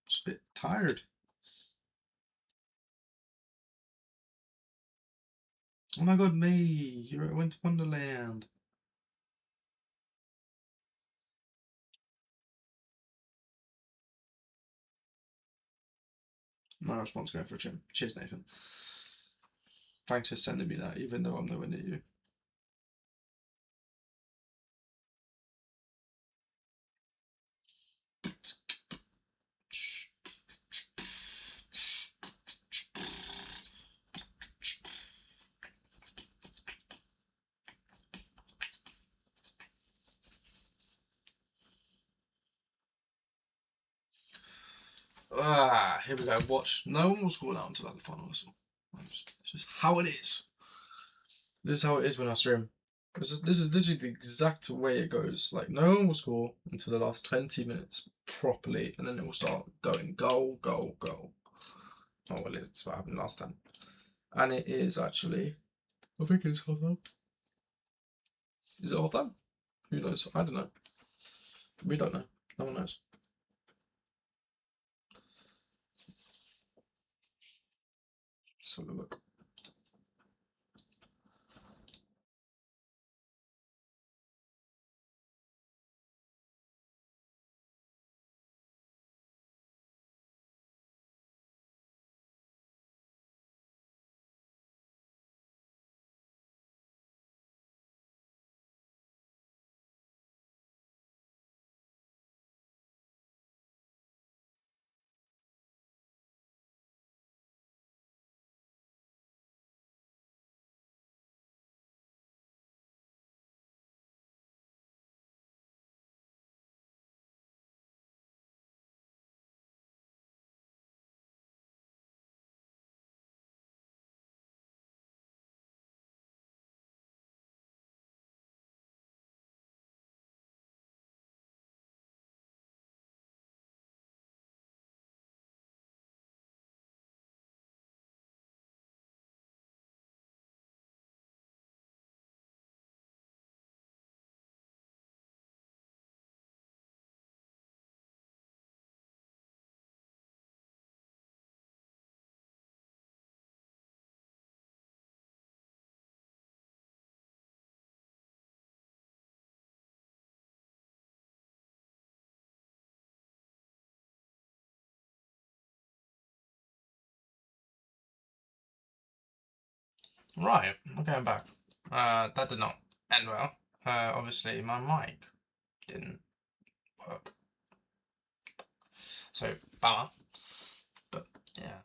Just a bit tired. Oh my god, May, you're at Winter Wonderland. My response going for a chin. Cheers, Nathan. Thanks for sending me that, even though I'm nowhere near you. Here we go. Watch. No one will score that until the final whistle. It's just how it is. This is how it is when I stream. This is the exact way it goes. Like, no one will score until the last 20 minutes properly, and then it will start going goal, goal, goal. Oh well, it's what happened last time, and it is actually. I think it's half time. Is it half time? Who knows? I don't know. We don't know. No one knows. Let's have a look. Right, I'm going back. That did not end well. Obviously, my mic didn't work. So, bummer. But, yeah.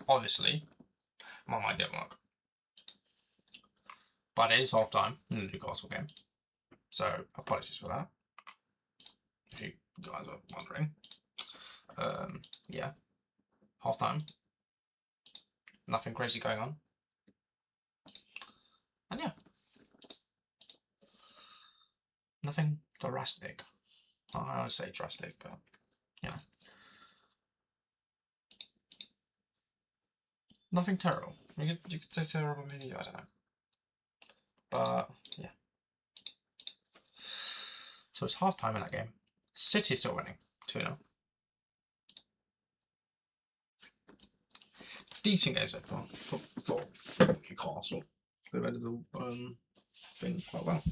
Obviously, my mic didn't work. But it is half time in the Newcastle game. So, apologies for that. If you guys are wondering. Yeah. Half time. Nothing crazy going on. And yeah. Nothing drastic. I always say drastic, but you know. Nothing terrible. You could say terrible, maybe, I don't know. But yeah. So it's half time in that game. City still winning 2-0. Decent game so far for Newcastle. They've ended the thing quite well.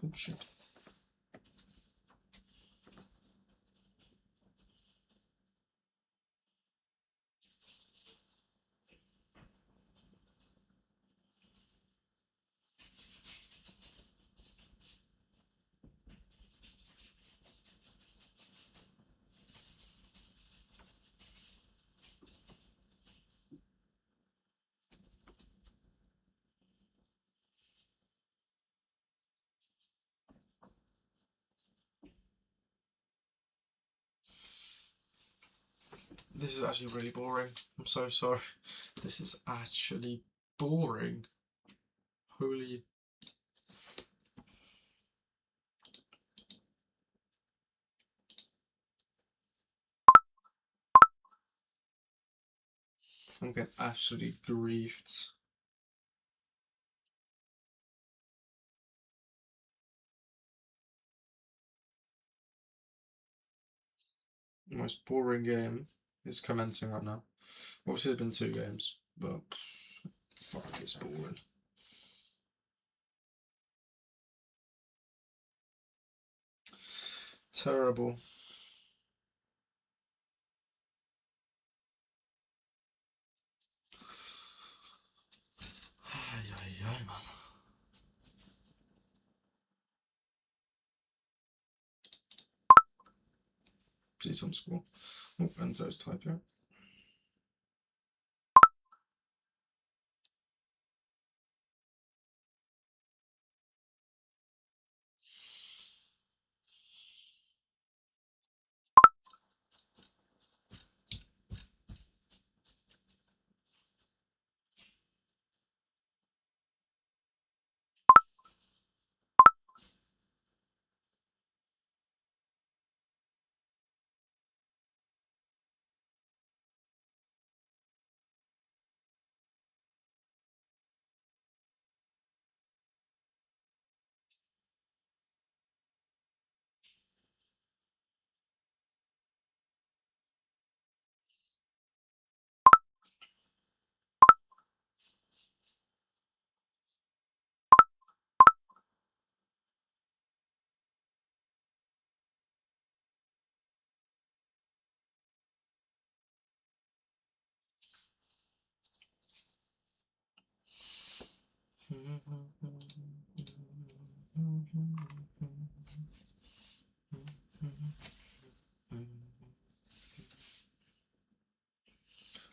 Oh shit. This is actually really boring. I'm so sorry. This is actually boring. Holy. I'm getting absolutely griefed. The most boring game is commencing right now. Obviously, there's been 2 games, but fuck, it's boring. Terrible. Ay, man. See some score. Oh, Enzo's typing.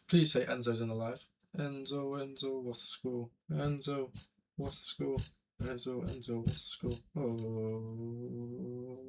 Please say Enzo's in the live. Enzo, what's the score? Enzo, what's the score? Enzo, what's the score? Oh.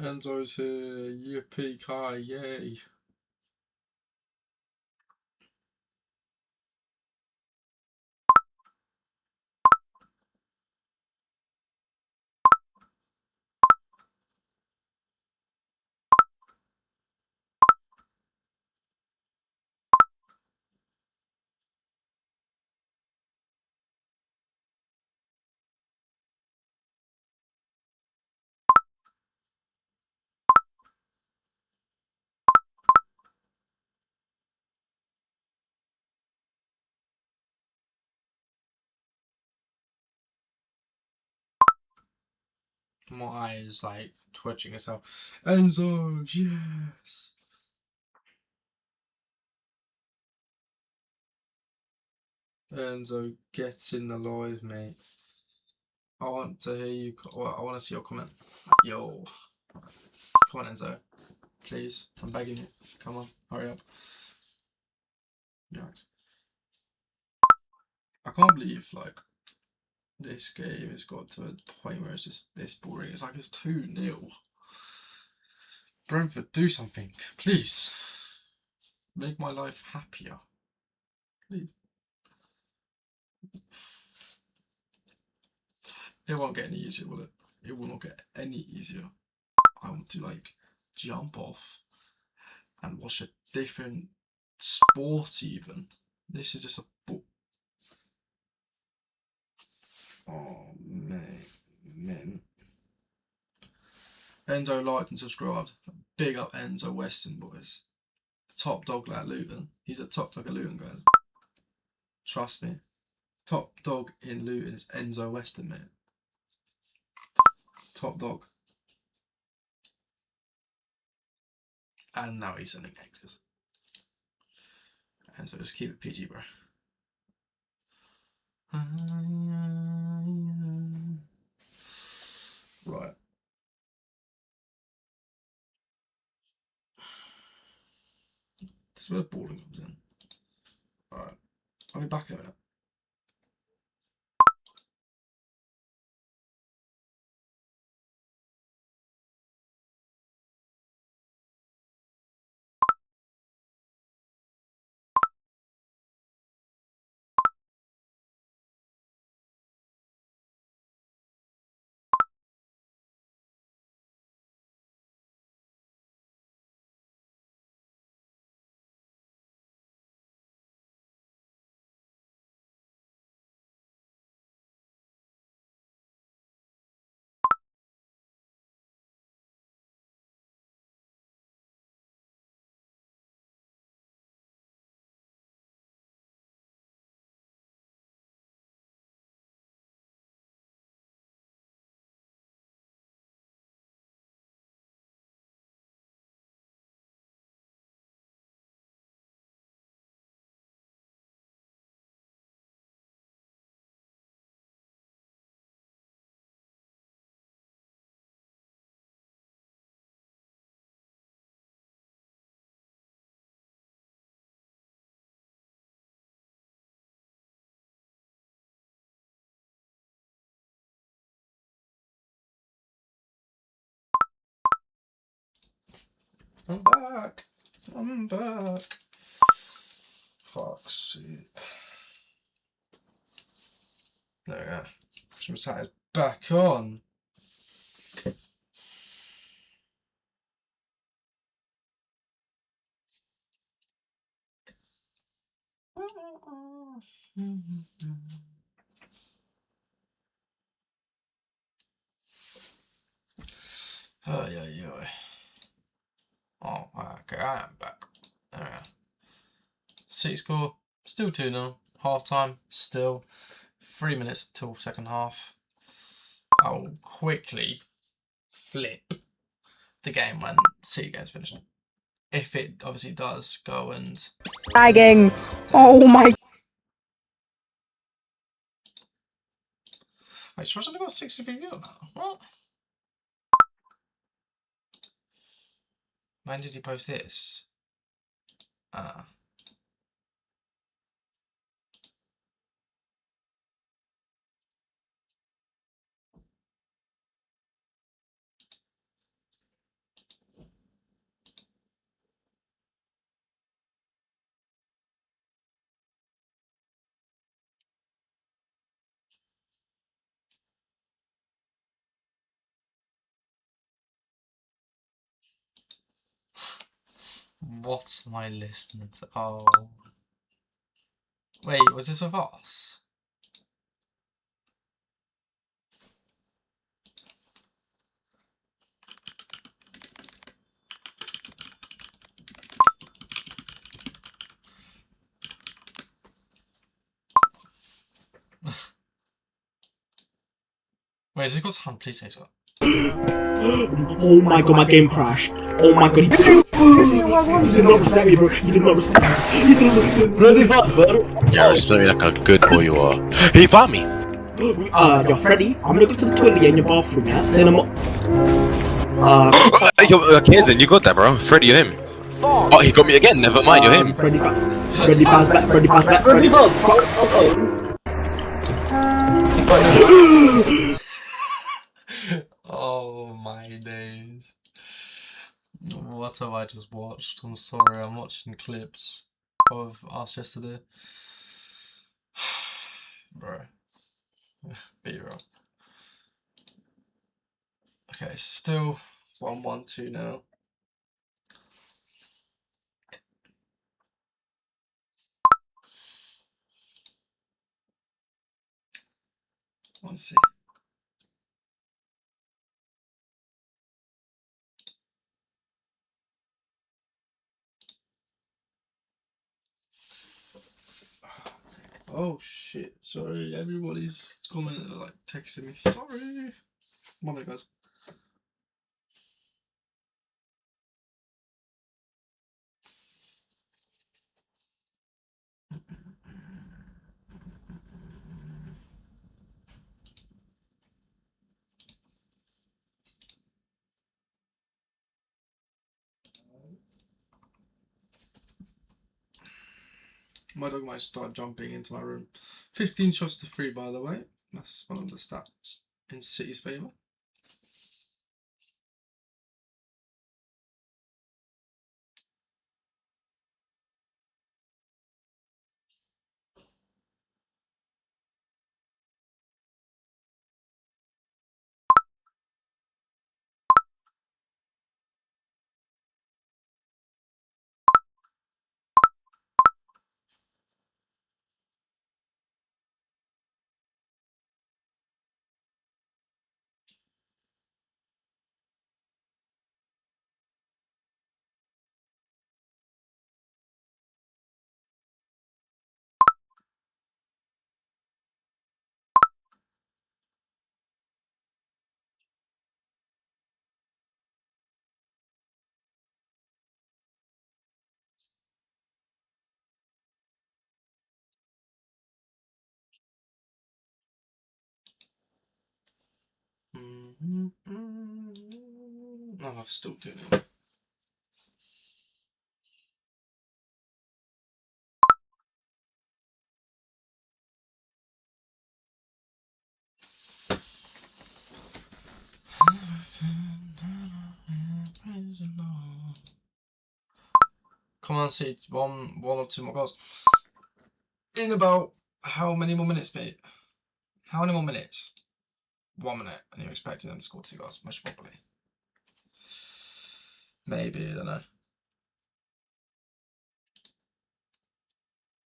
Enzo's here. Yippee ki yay. My eyes like twitching itself. Enzo, yes. Enzo, get in the live, mate. I want to hear you. I want to see your comment. Yo, come on, Enzo. Please, I'm begging you. Come on, hurry up. Yikes. I can't believe like this game has got to a point where it's just this boring. It's like it's 2-0. Brentford, do something, please. Make my life happier, please. It won't get any easier, will it? It will not get any easier. I want to like jump off and watch a different sport even. This is just a oh man. Enzo liked and subscribed. Big up Enzo Weston, boys. Top dog like Luton. He's a top dog at Luton, guys. Trust me. Top dog in Luton is Enzo Weston, mate. Top dog. And now he's sending exes. And so just keep it PG, bro. Right. This is where the balling comes in. Alright. I'll be back in a minute. I'm back. I'm back. Fuck's sake. There we go. Christmas hat is back on. Oh, yeah. Oh, okay, I am back. There we go. City score, still 2-0. Half time, still 3 minutes till second half. I'll quickly flip the game when City game's finished. If it obviously does go and. Lagging. Oh my. Wait, Shaw's only got 63 views on that. What? When did he post this? What am I listening to? Oh. Wait, was this with us? Wait, is this called Sam? Please say so. Oh my god, my game crashed. Oh my god, he did not respect me, bro. He did not respect me. He did not respect me. Yeah, respect me like a good boy you are. He found me! Yo, Freddy, I'm gonna go to the toilet in your bathroom, yeah? Say no more. Okay then, you got that, bro. Freddy, you're him. Oh, he got me again. Never mind, you're him. Freddy fast back, Freddy fast back, Freddy Oh my days. What have I just watched? I'm sorry, I'm watching clips of us yesterday. Bro. Be real. Okay, still 1-1-2 now. Let's see. Oh shit, sorry, everybody's commenting, like texting me. Sorry. 1 minute, guys. My dog might start jumping into my room. 15 shots to 3, by the way. That's one of the stats in City's favour. Oh, I'm still doing it. Come on, see, one or two more goals. In about how many more minutes, mate? How many more minutes? 1 minute, and you're expecting them to score 2 goals, most probably. Maybe, I don't know.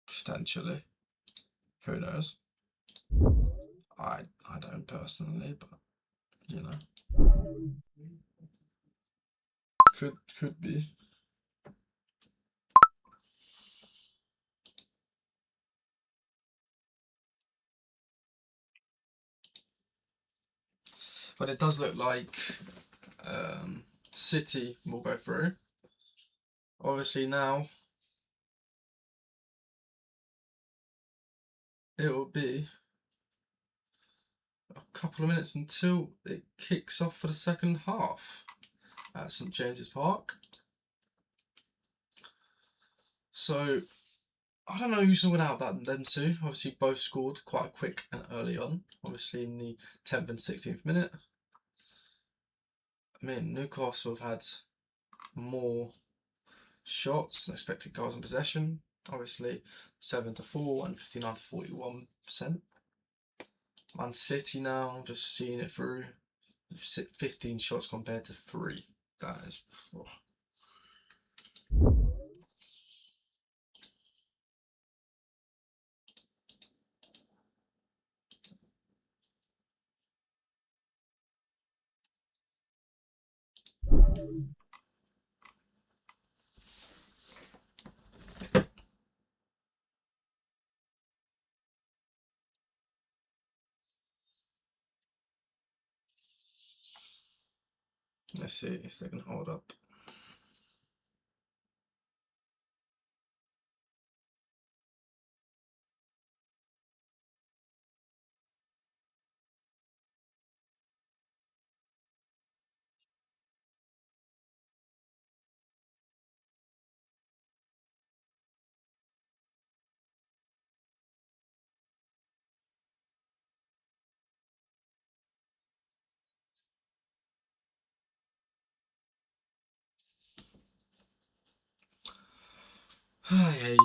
Potentially. Who knows? I don't personally, but you know. Could be. But it does look like City will go through. Obviously now it will be a couple of minutes until it kicks off for the second half at St James's Park. So I don't know who's going to have that them two. Obviously both scored quite quick and early on. Obviously in the 10th and 16th minute. I mean, Newcastle have had more shots than expected goals in possession. Obviously 7-4 and 59 to 41%. Man City now, just seeing it through. 15 shots compared to 3. That is... Oh. Let's see if they can hold up.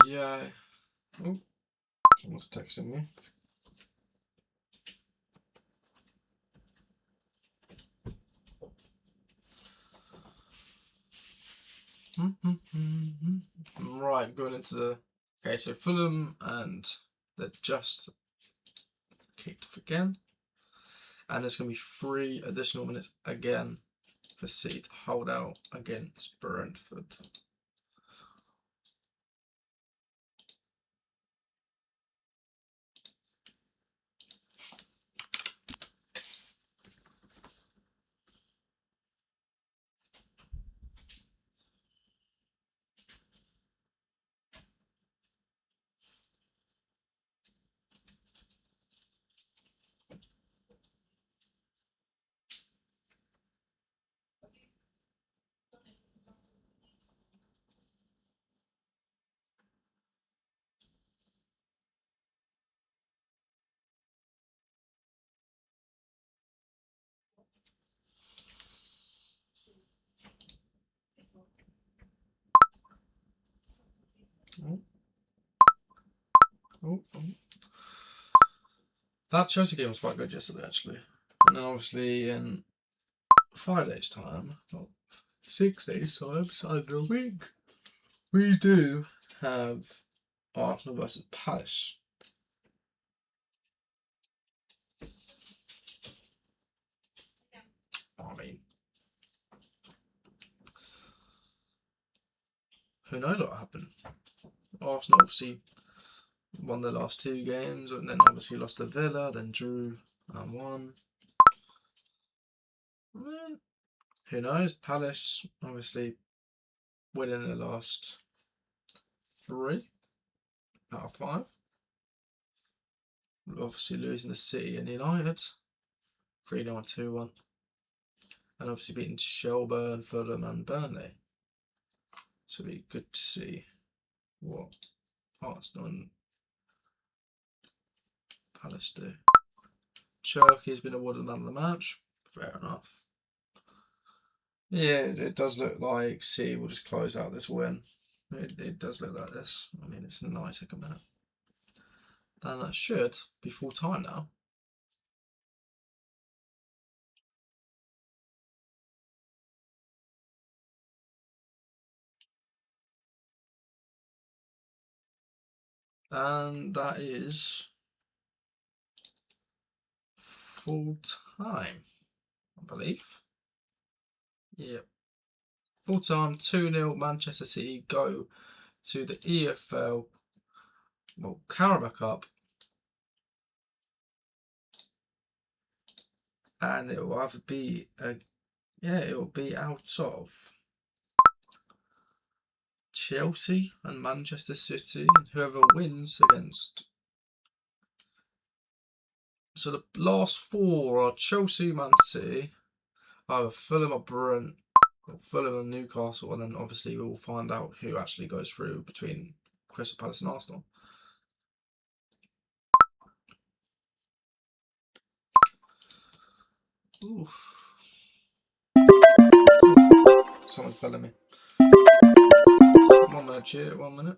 Yeah. Oh, someone's texting me. Right, going into the... Okay, so Fulham, and they're just kicked off again. And there's going to be 3 additional minutes again for City to hold out against Brentford. Oh. That Chelsea game was quite good yesterday, actually. And then obviously in 5 days' time, well, 6 days' time, besides a week, we do have Arsenal versus Palace. I mean, who knows what happened? Arsenal obviously won their last 2 games, and then obviously lost to Villa, then drew and won. Who knows? Palace obviously winning the last 3 out of 5. Obviously losing to City and United 3-0 and 2-1. And obviously beating Shelburne, Fulham and Burnley. So it'll be good to see what Arsenal and Palace do. Cherky has been awarded man of the match. Fair enough. Yeah, it does look like City will just close out this win. It does look like this. I mean, it's 90 minute. Then that should be full time now. And that is full time, I believe. Yep. Full time, 2-0 Manchester City go to the EFL, well, Carabao Cup. And it will either be it will be out of Chelsea and Manchester City, and whoever wins against. So the last 4 are Chelsea, Man City, either Fulham or Fulham and Newcastle, and then obviously we'll find out who actually goes through between Crystal Palace and Arsenal. Ooh. Someone's belling me. 1 minute, cheer, 1 minute.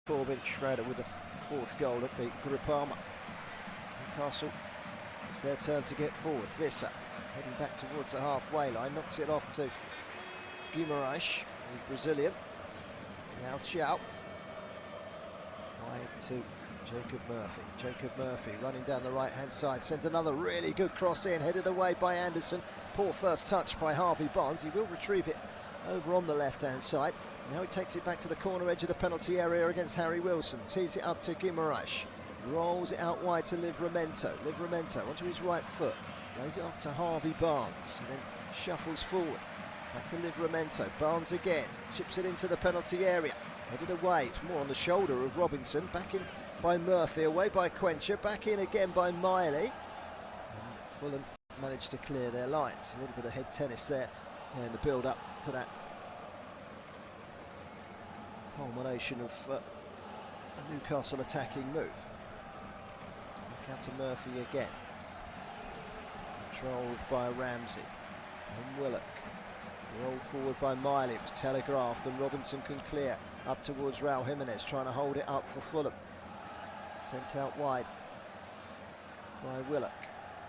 Corbin Schroeder with the 4th goal at the Groupama. Newcastle, it's their turn to get forward. Visser heading back towards the halfway line, knocks it off to Guimarães, the Brazilian. Now Chow. Wide to Jacob Murphy. Jacob Murphy running down the right-hand side, sent another really good cross in, headed away by Anderson. Poor first touch by Harvey Barnes. He will retrieve it over on the left-hand side. Now he takes it back to the corner edge of the penalty area against Harry Wilson. Tees it up to Guimarães. Rolls it out wide to Livramento. Livramento onto his right foot. Lays it off to Harvey Barnes. And then shuffles forward. Back to Livramento. Barnes again. Chips it into the penalty area. Headed away. It's more on the shoulder of Robinson. Back in by Murphy. Away by Quencher. Back in again by Miley. And Fulham managed to clear their lines. A little bit of head tennis there in the build-up to that culmination of a Newcastle attacking move. It's back out to Murphy again. Controlled by Ramsey. And Willock. Rolled forward by Miley. It was telegraphed and Robinson can clear up towards Raul Jimenez, trying to hold it up for Fulham. Sent out wide by Willock.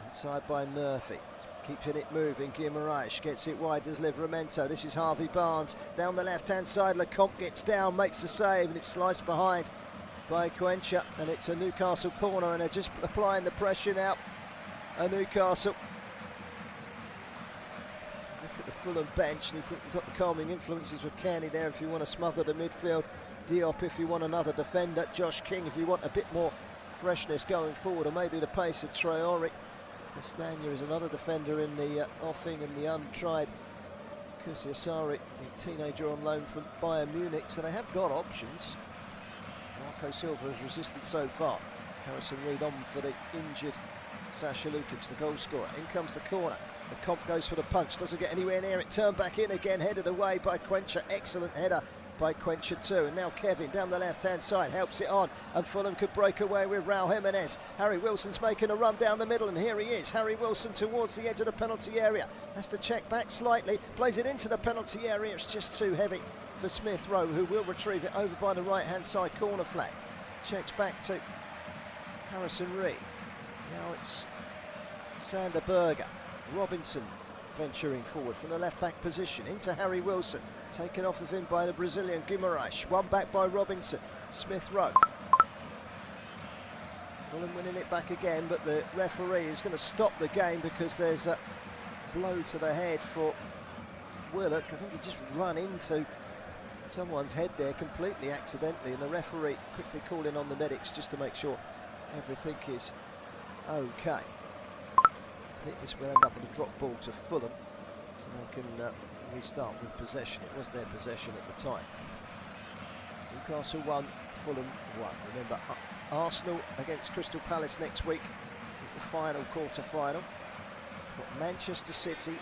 Inside by Murphy. Keeping it moving. Guimarães gets it wide as Livramento. This is Harvey Barnes. Down the left-hand side. Lecomte gets down, makes the save, and it's sliced behind by Quencher. And it's a Newcastle corner, and they're just applying the pressure now. A Newcastle. Look at the Fulham bench, and you think you've got the calming influences with Kearney there if you want to smother the midfield. Diop if you want another defender. Josh King if you want a bit more freshness going forward, or maybe the pace of Traore. Castagna is another defender in the offing, and the untried Kusiasari, the teenager on loan from Bayern Munich. So they have got options. Marco Silva has resisted so far. Harrison Reed on for the injured Sasha Lukic, the goal scorer. In comes the corner. The comp goes for the punch, doesn't get anywhere near it. Turned back in again, headed away by Quencher. Excellent header by Quencher too. And now Kevin down the left-hand side helps it on, and Fulham could break away with Raul Jimenez. Harry Wilson's making a run down the middle, and here he is. Harry Wilson towards the edge of the penalty area. Has to check back slightly, plays it into the penalty area. It's just too heavy for Smith Rowe, who will retrieve it over by the right-hand side corner flag. Checks back to Harrison Reed. Now it's Sander Berger. Robinson venturing forward from the left-back position into Harry Wilson. Taken off of him by the Brazilian Guimarães. One back by Robinson. Smith Rowe. Fulham winning it back again, but the referee is going to stop the game because there's a blow to the head for Willock. I think he just run into someone's head there completely accidentally, and the referee quickly calling on the medics just to make sure everything is okay. I think this will end up with a drop ball to Fulham, so they can restart with possession. It was their possession at the time. Newcastle 1, Fulham 1. Remember, Arsenal against Crystal Palace next week is the final quarter-final. We've got Manchester City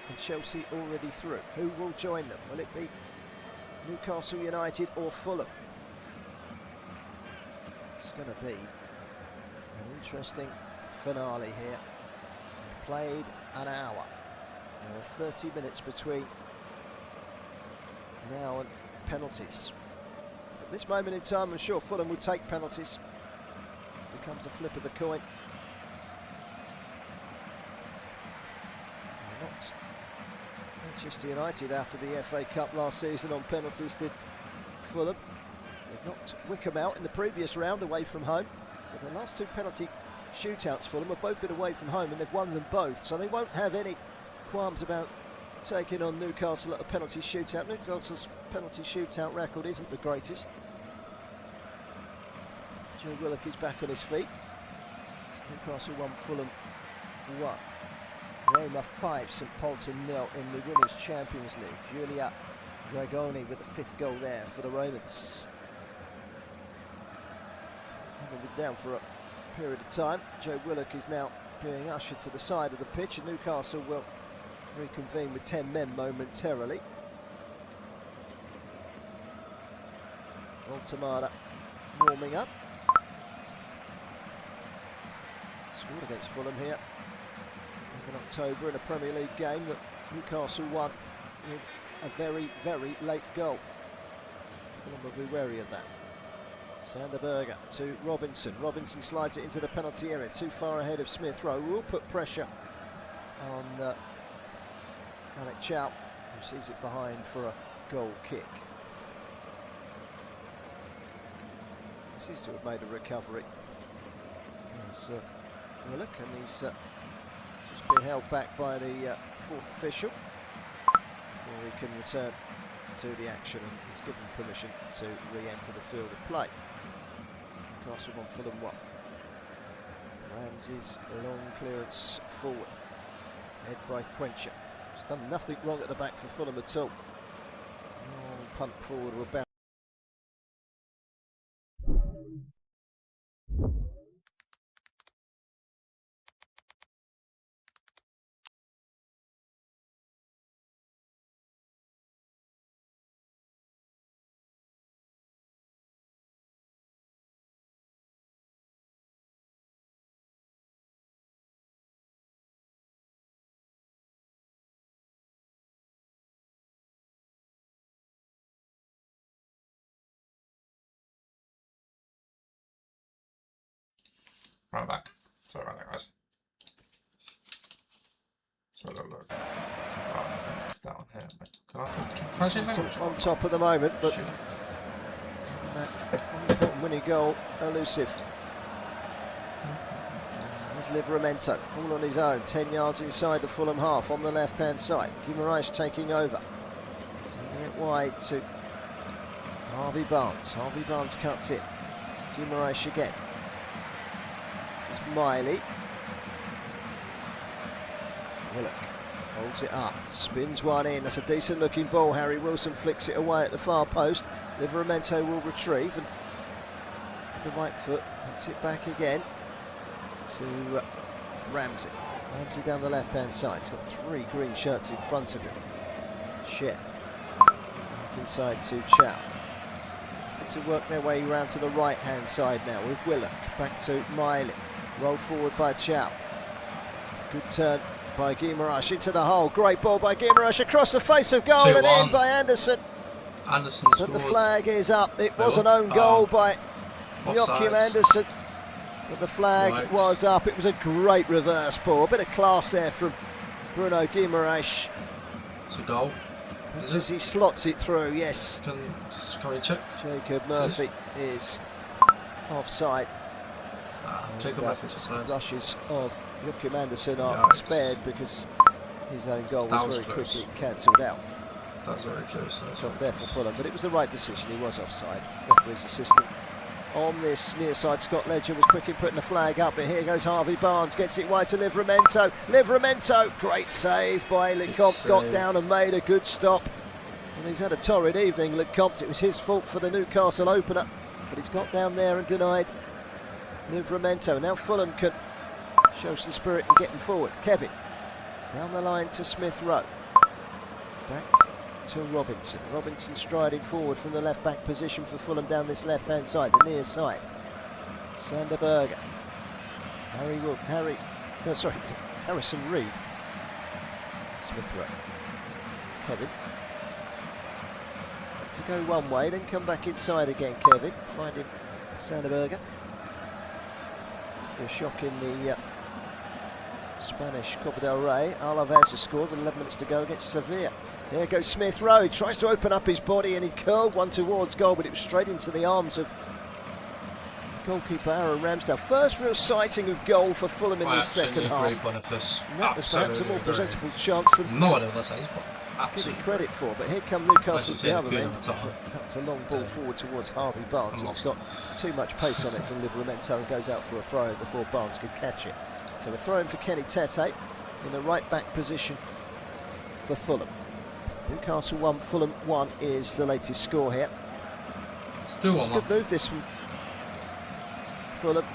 and Chelsea already through. Who will join them? Will it be Newcastle United or Fulham? It's going to be an interesting finale here. We've played an hour. There are 30 minutes between now and penalties. At this moment in time, I'm sure Fulham will take penalties. Becomes a flip of the coin. Not Manchester United after the FA Cup last season on penalties did Fulham. They've knocked Wickham out in the previous round away from home. So the last two penalty shootouts Fulham have both been away from home, and they've won them both. So they won't have any qualms about taking on Newcastle at a penalty shootout. Newcastle's penalty shootout record isn't the greatest. Joe Willock is back on his feet. It's Newcastle 1, Fulham 1. Roma 5, St Polten 0 in the Women's Champions League. Giulia Dragoni with the 5th goal there for the Romans. Having been down for a period of time, Joe Willock is now being ushered to the side of the pitch, and Newcastle will reconvene with 10 men momentarily. Voltemada warming up. Scored against Fulham here in October in a Premier League game that Newcastle won with a very, very late goal. Fulham will be wary of that. Sanderberger to Robinson. Robinson slides it into the penalty area, too far ahead of Smith Rowe. Will put pressure on Alec Chow, who sees it behind for a goal kick. He seems to have made a recovery. There's Willock, and he's just been held back by the fourth official before he can return to the action, and he's given permission to re-enter the field of play. Newcastle 1, Fulham 1. Ramsey's long clearance forward, head by Quencher. He's done nothing wrong at the back for Fulham at all. Long punt forward will bounce. Right back. Sorry about that, guys. So look. Right, down here. Can I change language? On top at the moment, but Shit. that important winning goal elusive. Here's Livramento, all on his own, 10 yards inside the Fulham half on the left-hand side. Guimaraes taking over, sending it wide to Harvey Barnes. Harvey Barnes cuts in. Guimaraes again. This is Miley. Willock holds it up, spins one in. That's a decent looking ball. Harry Wilson flicks it away at the far post. Livramento will retrieve, and with the right foot puts it back again to Ramsey. Ramsey down the left hand side. He's got 3 green shirts in front of him. Share back inside to Chow. To work their way round to the right hand side now with Willock. Back to Miley. Rolled forward by Chow. It's a good turn by Guimaraes into the hole. Great ball by Guimaraes across the face of goal and in by Anderson. Anderson But scored. the flag is up. It was an own goal by Joachim Anderson. But the flag was up. It was a great reverse ball. A bit of class there from Bruno Guimaraes. It's a goal. As he slots it through, yes. Can we check? Jacob Murphy is offside. Jacob Murphy's offside. Rushes of Joachim Anderson are spared because his own goal was very quickly cancelled out. That was very close. It's off there for Fulham, but it was the right decision. He was offside. Referee's assistant on this near side. Scott Ledger was quick in putting the flag up, but here goes Harvey Barnes, gets it wide to Livramento. Livramento, great save by Lecomte, got down and made a good stop. And he's had a torrid evening, Lecomte. It was his fault for the Newcastle opener, but he's got down there and denied Livramento. Now Fulham can show some spirit and getting forward. Kevin down the line to Smith Rowe. Back to Robinson. Robinson striding forward from the left back position for Fulham down this left hand side, the near side. Sanderberger. Harrison Reed. Smith Rowe. It's Kevin. To go one way, then come back inside again, Kevin, finding Sanderberger. A shock in the Spanish Copa del Rey. Alaves has scored with 11 minutes to go against Sevilla. There goes Smith Rowe. He tries to open up his body and he curled one towards goal, but it was straight into the arms of goalkeeper Aaron Ramsdale. First real sighting of goal for Fulham in the second half. And that was perhaps a more presentable chance than no one ever says, but give it credit for. But here come Newcastle at the other end. That's a long ball forward towards Harvey Barnes. It's got too much pace on it from Livramento and goes out for a throw before Barnes could catch it. So a throw in for Kenny Tete in the right back position for Fulham. Newcastle 1, Fulham 1 is the latest score here. Still it's a good move this from Fulham.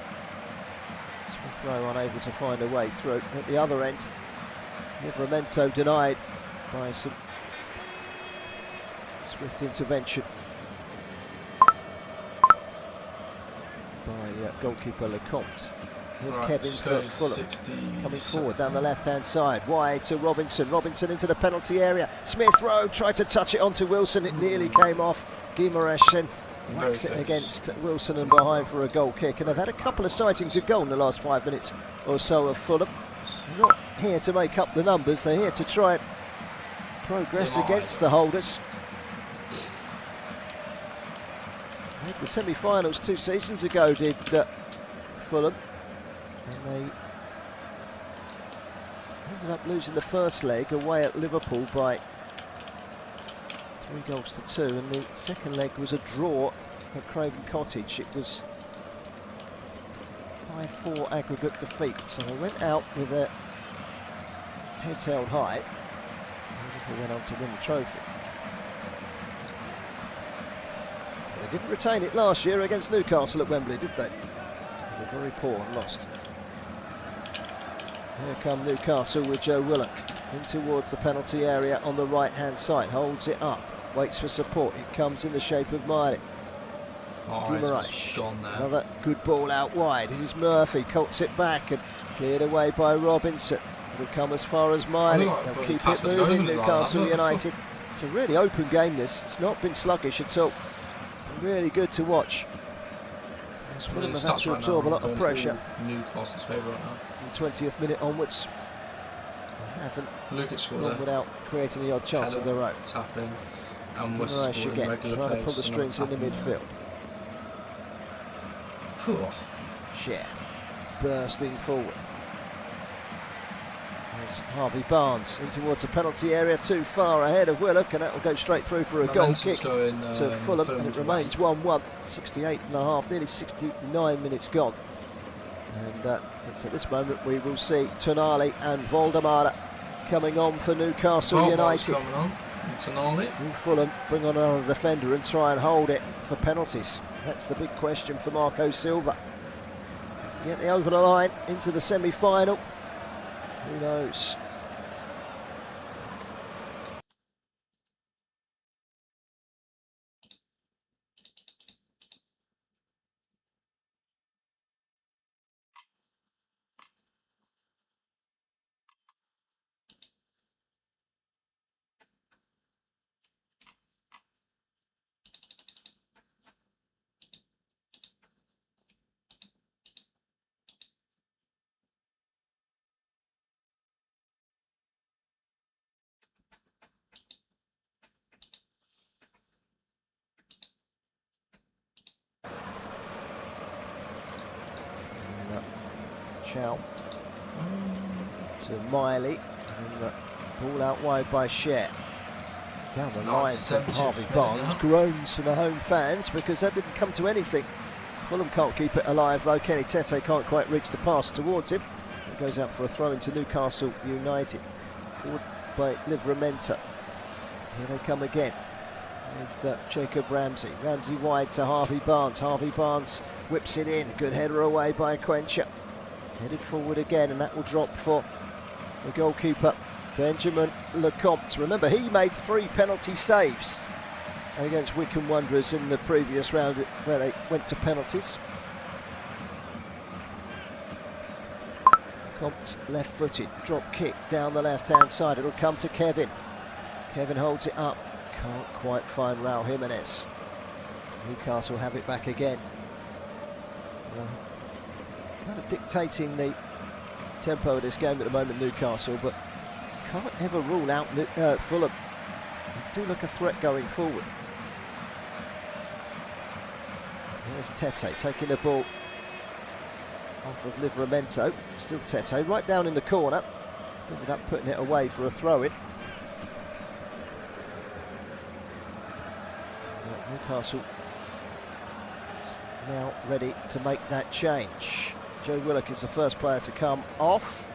Smith Rowe unable to find a way through at the other end. Livramento denied by some swift intervention by goalkeeper Lecomte. Here's Kevin for Fulham, coming forward down the left-hand side, wide to Robinson. Robinson into the penalty area. Smith Rowe tried to touch it onto Wilson. It nearly came off. Guimaraes whacks it against Wilson and behind for a goal kick. And they've had a couple of sightings of goal in the last 5 minutes or so of Fulham. They're not here to make up the numbers, they're here to try and progress against the holders. Made the semi-finals 2 seasons ago, did Fulham, and they ended up losing the first leg away at Liverpool by 3-2, and the second leg was a draw at Craven Cottage. It was 5-4 aggregate defeat, so they went out with their heads held high. Liverpool went on to win the trophy. They didn't retain it last year against Newcastle at Wembley, did they? They were very poor and lost. Here come Newcastle with Joe Willock in towards the penalty area on the right-hand side. Holds it up, waits for support. It comes in the shape of Miley. Another good ball out wide. This is Murphy, colts it back and cleared away by Robinson. It'll come as far as Miley. They'll keep it moving, Newcastle United. It's a really open game, this. It's not been sluggish at all. Really good to watch. Fulham have had to absorb a lot of pressure. Newcastle's favour right now. From the 20th minute onwards, they haven't gone without creating the odd chance of their own. Tapping and West again, trying to pull the strings in the midfield. Share bursting forward. There's Harvey Barnes in towards the penalty area, too far ahead of Willock, and that will go straight through for a goal kick to Fulham, and it remains 1-1. 68.5, nearly 69 minutes gone. And it's at this moment we will see Tonali and Voldemar coming on for Newcastle United. Coming on. Tonali. Will Fulham bring on another defender and try and hold it for penalties? That's the big question for Marco Silva. Get it over the line into the semi-final. Who knows? Chow to Miley, and the ball out wide by Sher. Down the line to Harvey Barnes. Groans from the home fans because that didn't come to anything. Fulham can't keep it alive though. Kenny Tete can't quite reach the pass towards him. It goes out for a throw into Newcastle United. Forward by Livramento. Here they come again with Jacob Ramsey. Ramsey wide to Harvey Barnes. Harvey Barnes whips it in. Good header away by Quencher. Headed forward again, and that will drop for the goalkeeper, Benjamin Lecomte. Remember, he made 3 penalty saves against Wycombe Wanderers in the previous round where they went to penalties. Lecomte left-footed, drop kick down the left-hand side. It'll come to Kevin. Kevin holds it up. Can't quite find Raul Jimenez. Newcastle have it back again. Kind of dictating the tempo of this game at the moment, Newcastle, but you can't ever rule out Fulham. They do look a threat going forward. Here's Tete taking the ball off of Livramento. Still Tete, right down in the corner. Ended up putting it away for a throw-in. Newcastle now ready to make that change. Joe Willock is the first player to come off.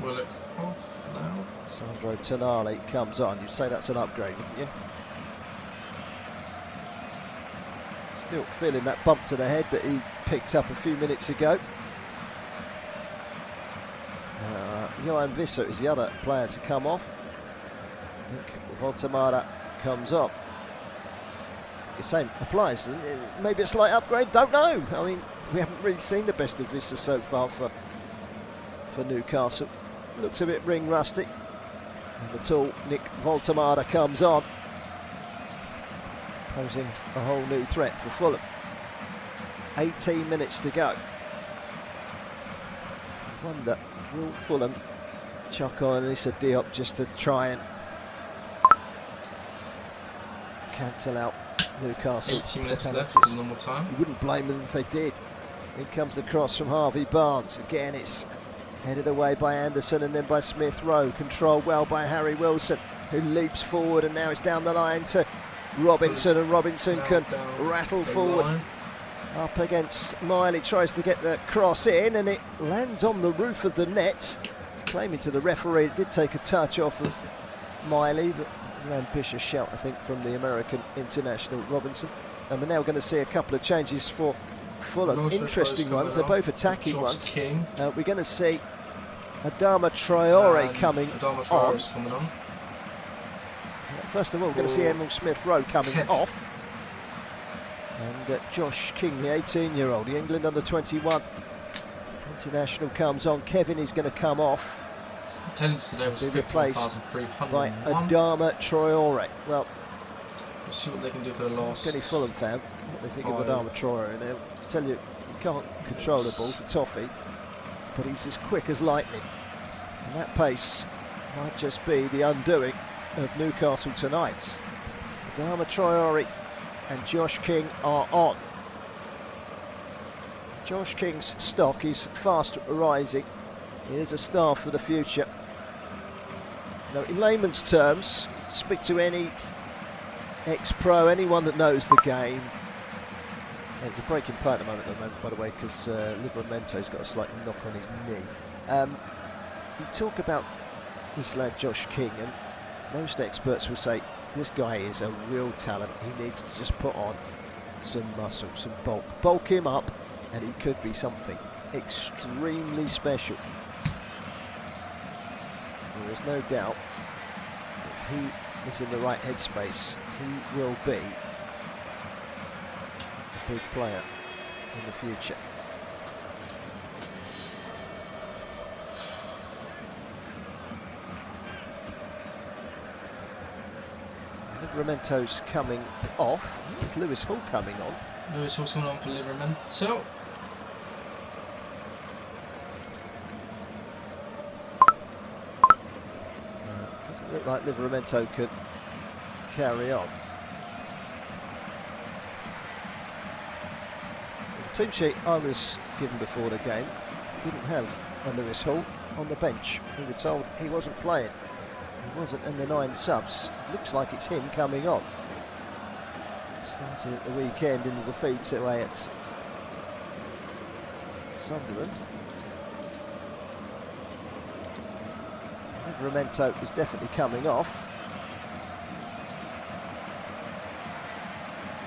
Willock off now. Sandro Tonali comes on. You'd say that's an upgrade, wouldn't you? Still feeling that bump to the head that he picked up a few minutes ago. Johan Visser is the other player to come off. Nick Voltemara comes on. The same applies. Maybe a slight upgrade, don't know. I mean, we haven't really seen the best of Visser so far for Newcastle. Looks a bit ring rusty. And the tall Nick Voltemara comes on. posing a whole new threat for Fulham. 18 minutes to go. I wonder, will Fulham chuck on Issa Diop just to try and cancel out Newcastle? 18 minutes left in normal time. You wouldn't blame them if they did. In comes the cross from Harvey Barnes. Again, it's headed away by Anderson and then by Smith Rowe. Controlled well by Harry Wilson, who leaps forward, and now it's down the line to Robinson, and Robinson can rattle forward up against Miley. Tries to get the cross in, and it lands on the roof of the net. It's claiming to the referee it did take a touch off of Miley, but it was an ambitious shout, I think, from the American international Robinson. And we're now going to see a couple of changes for Fulham. Interesting ones. They're both attacking ones. We're going to see Adama Traore coming on. First of all, we're going to see Emil Smith Rowe coming off. And Josh King, the 18-year-old, the England under-21 international, comes on. Kevin is going to come off. Attendance today was 15,301 by Adama Traore. Well, let's see what they can do for the last. Ask any Fulham fan what they think of Adama Traore, and they'll tell you he can't control the ball for toffee, but he's as quick as lightning. And that pace might just be the undoing of Newcastle tonight. Adama Traore and Josh King are on. Josh King's stock is fast rising. He is a star for the future. Now, in layman's terms, speak to any ex-pro, anyone that knows the game. There's a breaking play at the moment, by the way, because Livramento's got a slight knock on his knee. You talk about this lad Josh King, and most experts will say this guy is a real talent. He needs to just put on some muscle, some bulk him up, and he could be something extremely special. There is no doubt if he is in the right headspace, he will be a big player in the future. Livramento's coming off. I think it's Lewis Hall coming on. Lewis Hall's coming on for Livramento. Doesn't look like Livramento could carry on. The team sheet I was given before the game didn't have a Lewis Hall on the bench. We were told he wasn't playing. He wasn't in the 9 subs. Looks like it's him coming on. Started at the weekend in the defeat away at Sunderland. Livramento is definitely coming off.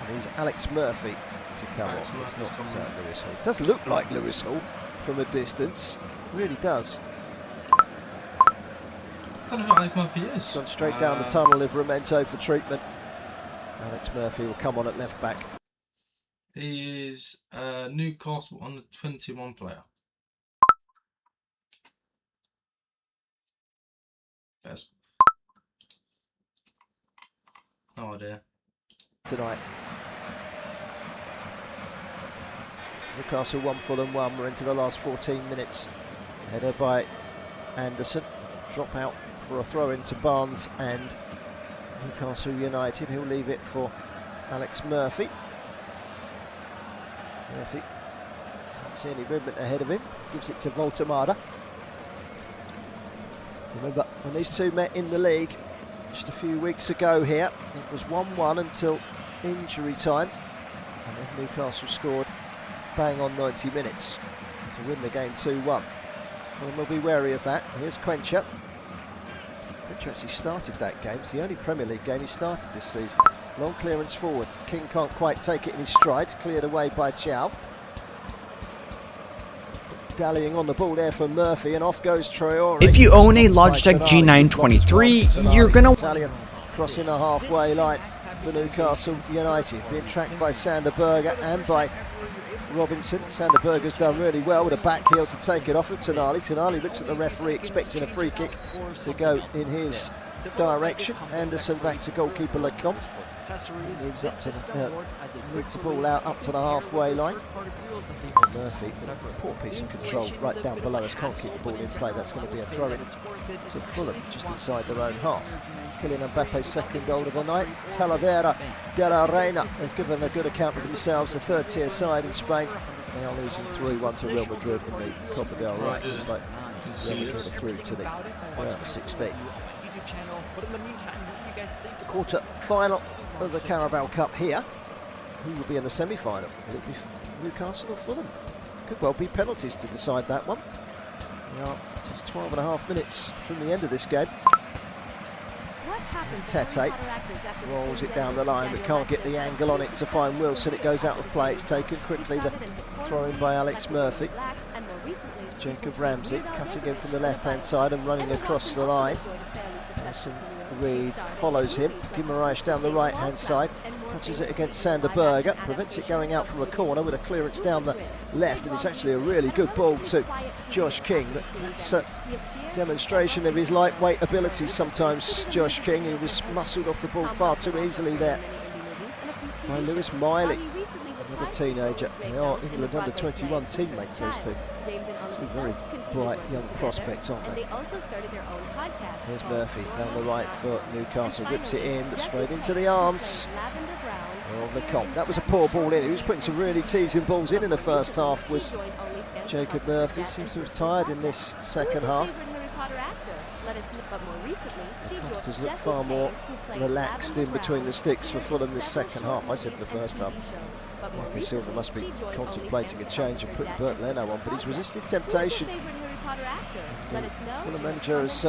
And he's Alex Murphy to come on. It's not Lewis Hall. It does look like Lewis Hall from a distance. It really does. I don't know who Alex Murphy is. Gone straight down the tunnel, Livramento for treatment. Alex Murphy will come on at left back. He is Newcastle on the 21 player. Yes. No idea. Tonight. Newcastle 1, Fulham 1. We're into the last 14 minutes. Header by Anderson. Drop out for a throw into Barnes and Newcastle United. He'll leave it for Alex Murphy. Murphy can't see any movement ahead of him. Gives it to Voltemada. Remember, when these two met in the league just a few weeks ago here, it was 1-1 until injury time. And then Newcastle scored bang on 90 minutes to win the game 2-1. Fulham will be wary of that. Here's Quencher. Quencher actually started that game. It's the only Premier League game he started this season. Long clearance forward. King can't quite take it in his strides. Cleared away by Chow. Dallying on the ball there for Murphy, and off goes Traore. If you own a Logitech G923, you're gonna... Italian crossing the halfway line for Newcastle United. Being tracked by Sander Berger and by Robinson. Sanderberger's done really well with a back heel to take it off of Tonali. Tonali looks at the referee expecting a free kick to go in his direction. Anderson back to goalkeeper Lecomte. Moves up to the, moves the ball out up to the halfway line. Murphy, poor piece of control right down below us, can't keep the ball in play. That's going to be a throw in to Fulham, just inside their own half. Kylian Mbappe's second goal of the night. Talavera de la Reina have given a good account of themselves, the third tier side in Spain. They are losing 3-1 to Real Madrid in the Copa del Rey. It's like Real Madrid are through to the round of 16. Quarter final of the Carabao Cup here. Who will be in the semi-final? Will it be Newcastle or Fulham? Could well be penalties to decide that one. We are just 12.5 minutes from the end of this game. As Tete rolls it down the line but can't get the angle on it to find Wilson. It goes out of play. It's taken quickly. The throw in by Alex Murphy. Jacob Ramsey cutting in from the left-hand side and running across the line. Wilson Reed follows him. Guimaraes down the right-hand side. Touches it against Sanderberger. Prevents it going out from a corner with a clearance down the left. And it's actually a really good ball to Josh King. But that's a demonstration of his lightweight abilities sometimes, Josh King. He was muscled off the ball far too easily there by Lewis Miley, another teenager. They are England under-21 teammates, those two. Two very bright young prospects, aren't they? Here's Murphy down the right for Newcastle, whips it in, straight into the arms of Lecomte. That was a poor ball in. He was putting some really teasing balls in the first half, was Jacob Murphy. Seems to have tired in this second half. Has looked far more relaxed in between the sticks for Fulham this second half. I said in the first half, Marco Silva must be contemplating a change and putting Bernd Leno on, but he's resisted temptation. The Fulham manager has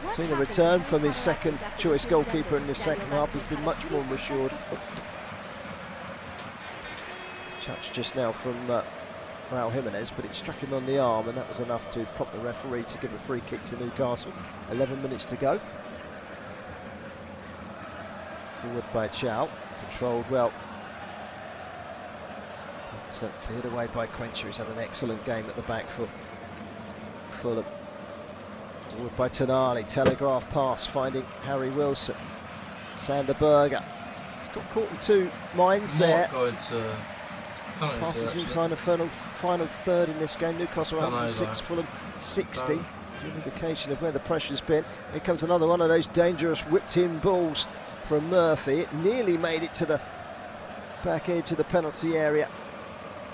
seen a return from his second choice goalkeeper in the second half. He's been much more assured. Touch just now from Raul Jimenez, but it struck him on the arm, and that was enough to prompt the referee to give a free kick to Newcastle. 11 minutes to go. Forward by Chow, controlled well. It's cleared away by Quencher, who's had an excellent game at the back for Fulham. Forward by Tonali, telegraph pass, finding Harry Wilson. Sanderberger, he's got caught in two minds there. Passes inside the final third in this game. Newcastle 106, Fulham 60. An indication of where the pressure's been. Here comes another one of those dangerous whipped-in balls from Murphy. It nearly made it to the back edge of the penalty area.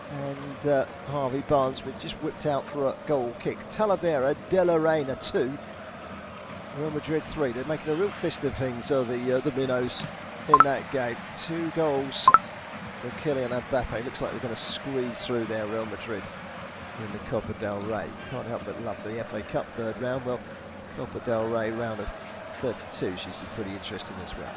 And Harvey Barnes was just whipped out for a goal kick. Talavera de la Reina 2, Real Madrid 3. They're making a real fist of things, the Minnows, in that game. 2 goals for Kylian Mbappe. Looks like they're going to squeeze through there, Real Madrid, in the Copa del Rey. Can't help but love the FA Cup third round. Well, Copa del Rey round of 32 is usually pretty interesting as well.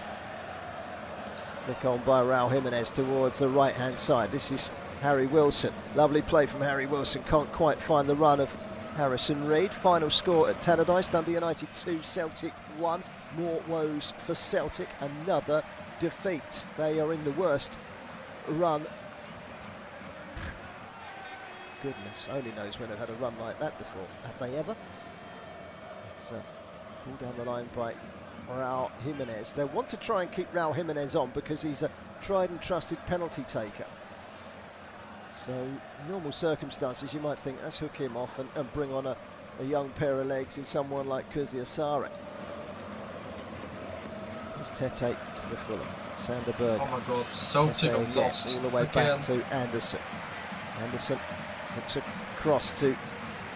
Flick on by Raul Jimenez towards the right-hand side. This is Harry Wilson. Lovely play from Harry Wilson. Can't quite find the run of Harrison Reed. Final score at Tannadice. Dundee United 2, Celtic 1. More woes for Celtic. Another defeat. They are in the worst run. Goodness only knows when they've had a run like that before. Have they ever? It's ball down the line by Raul Jimenez. They want to try and keep Raul Jimenez on because he's a tried and trusted penalty taker. So, in normal circumstances, you might think, let's hook him off and bring on a young pair of legs in someone like Kuzi Asare. Here's Tete for Fulham. Sanderberg. Oh my God, Celtic have lost all the way back to Anderson. Anderson looks across to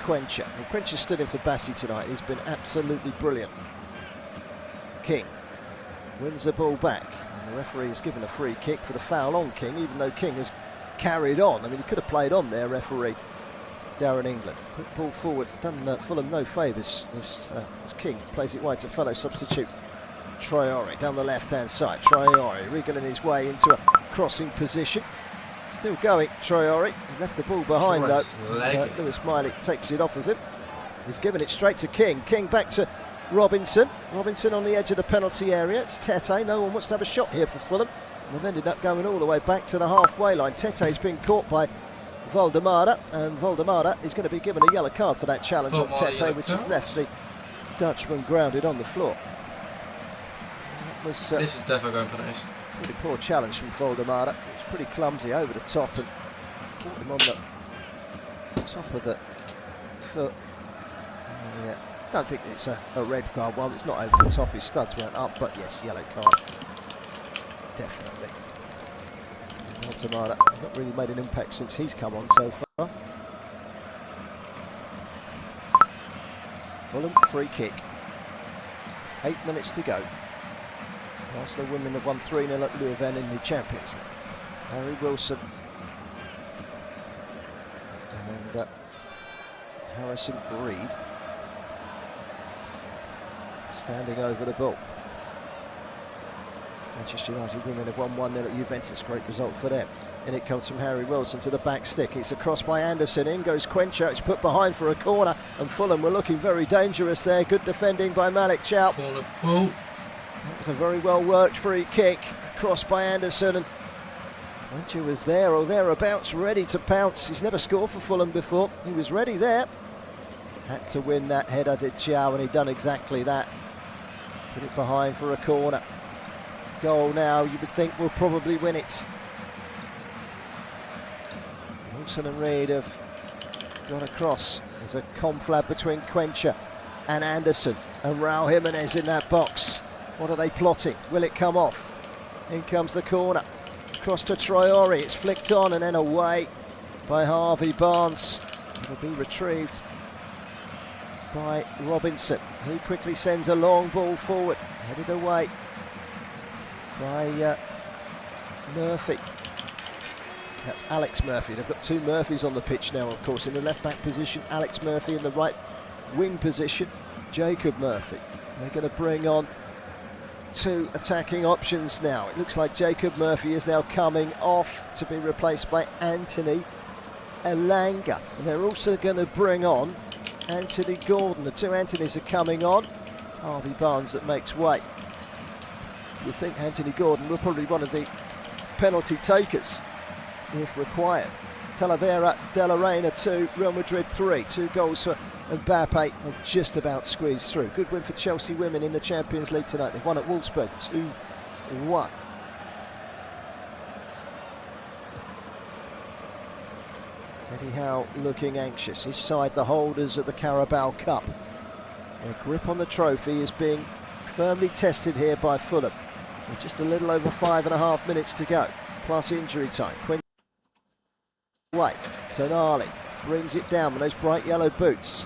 Quencher. And Quencher stood in for Bassi tonight. He's been absolutely brilliant. King wins the ball back. And the referee has given a free kick for the foul on King, even though King has carried on. I mean, he could have played on there, referee Darren England. Quick ball forward, done Fulham no favours. This King plays it wide to fellow substitute Traore down the left-hand side. Traore wriggling his way into a crossing position. Still going, Traore. He left the ball behind though. Lewis Miley takes it off of him. He's given it straight to King. King back to Robinson. Robinson on the edge of the penalty area. It's Tete. No one wants to have a shot here for Fulham. They've ended up going all the way back to the halfway line. Tete's been caught by Voldemada, and Voldemada is going to be given a yellow card for that challenge on Tete, which has left the Dutchman grounded on the floor. That was, this is definitely going penalties. Pretty poor challenge from Voldemada. It was pretty clumsy over the top and caught him on the top of the foot. Yeah, don't think it's a red card one. It's not over the top. His studs went up, but yes, yellow card. Definitely. Voldemada not really made an impact since he's come on so far. Fulham free kick. 8 minutes to go. Arsenal women have won 3-0 at Leuven in the Champions League. Harry Wilson and Harrison Reed standing over the ball. Manchester United women have won 1-0 at Juventus, great result for them. And it comes from Harry Wilson to the back stick. It's a cross by Anderson, in goes Quencher, it's put behind for a corner, and Fulham were looking very dangerous there. Good defending by Malik Chow. Corner ball. That was a very well worked free kick, crossed by Anderson, and Quencher was there or thereabouts, ready to pounce. He's never scored for Fulham before. He was ready there. Had to win that header, did Chow, and he'd done exactly that. Put it behind for a corner. Goal now, you would think will probably win it. Wilson and Reed have got across. There's a conflab between Quencher and Anderson, and Raul Jimenez in that box. What are they plotting? Will it come off? In comes the corner. Across to Traore. It's flicked on and then away by Harvey Barnes. It'll be retrieved by Robinson. He quickly sends a long ball forward. Headed away by Murphy. That's Alex Murphy. They've got two Murphys on the pitch now, of course. In the left-back position, Alex Murphy. In the right wing position, Jacob Murphy. They're going to bring on two attacking options now. It looks like Jacob Murphy is now coming off to be replaced by Anthony Elanga. And they're also going to bring on Anthony Gordon. The two Anthonys are coming on. It's Harvey Barnes that makes way. You think Anthony Gordon will probably be one of the penalty takers if required. Talavera, De La Reina 2, Real Madrid 3. 2 goals for Mbappe and just about squeezed through. Good win for Chelsea women in the Champions League tonight. They've won at Wolfsburg 2-1. Eddie Howe looking anxious. His side, the holders of the Carabao Cup. Their grip on the trophy is being firmly tested here by Fulham. With just a little over 5.5 minutes to go, plus injury time. Wait, Tonali brings it down with those bright yellow boots.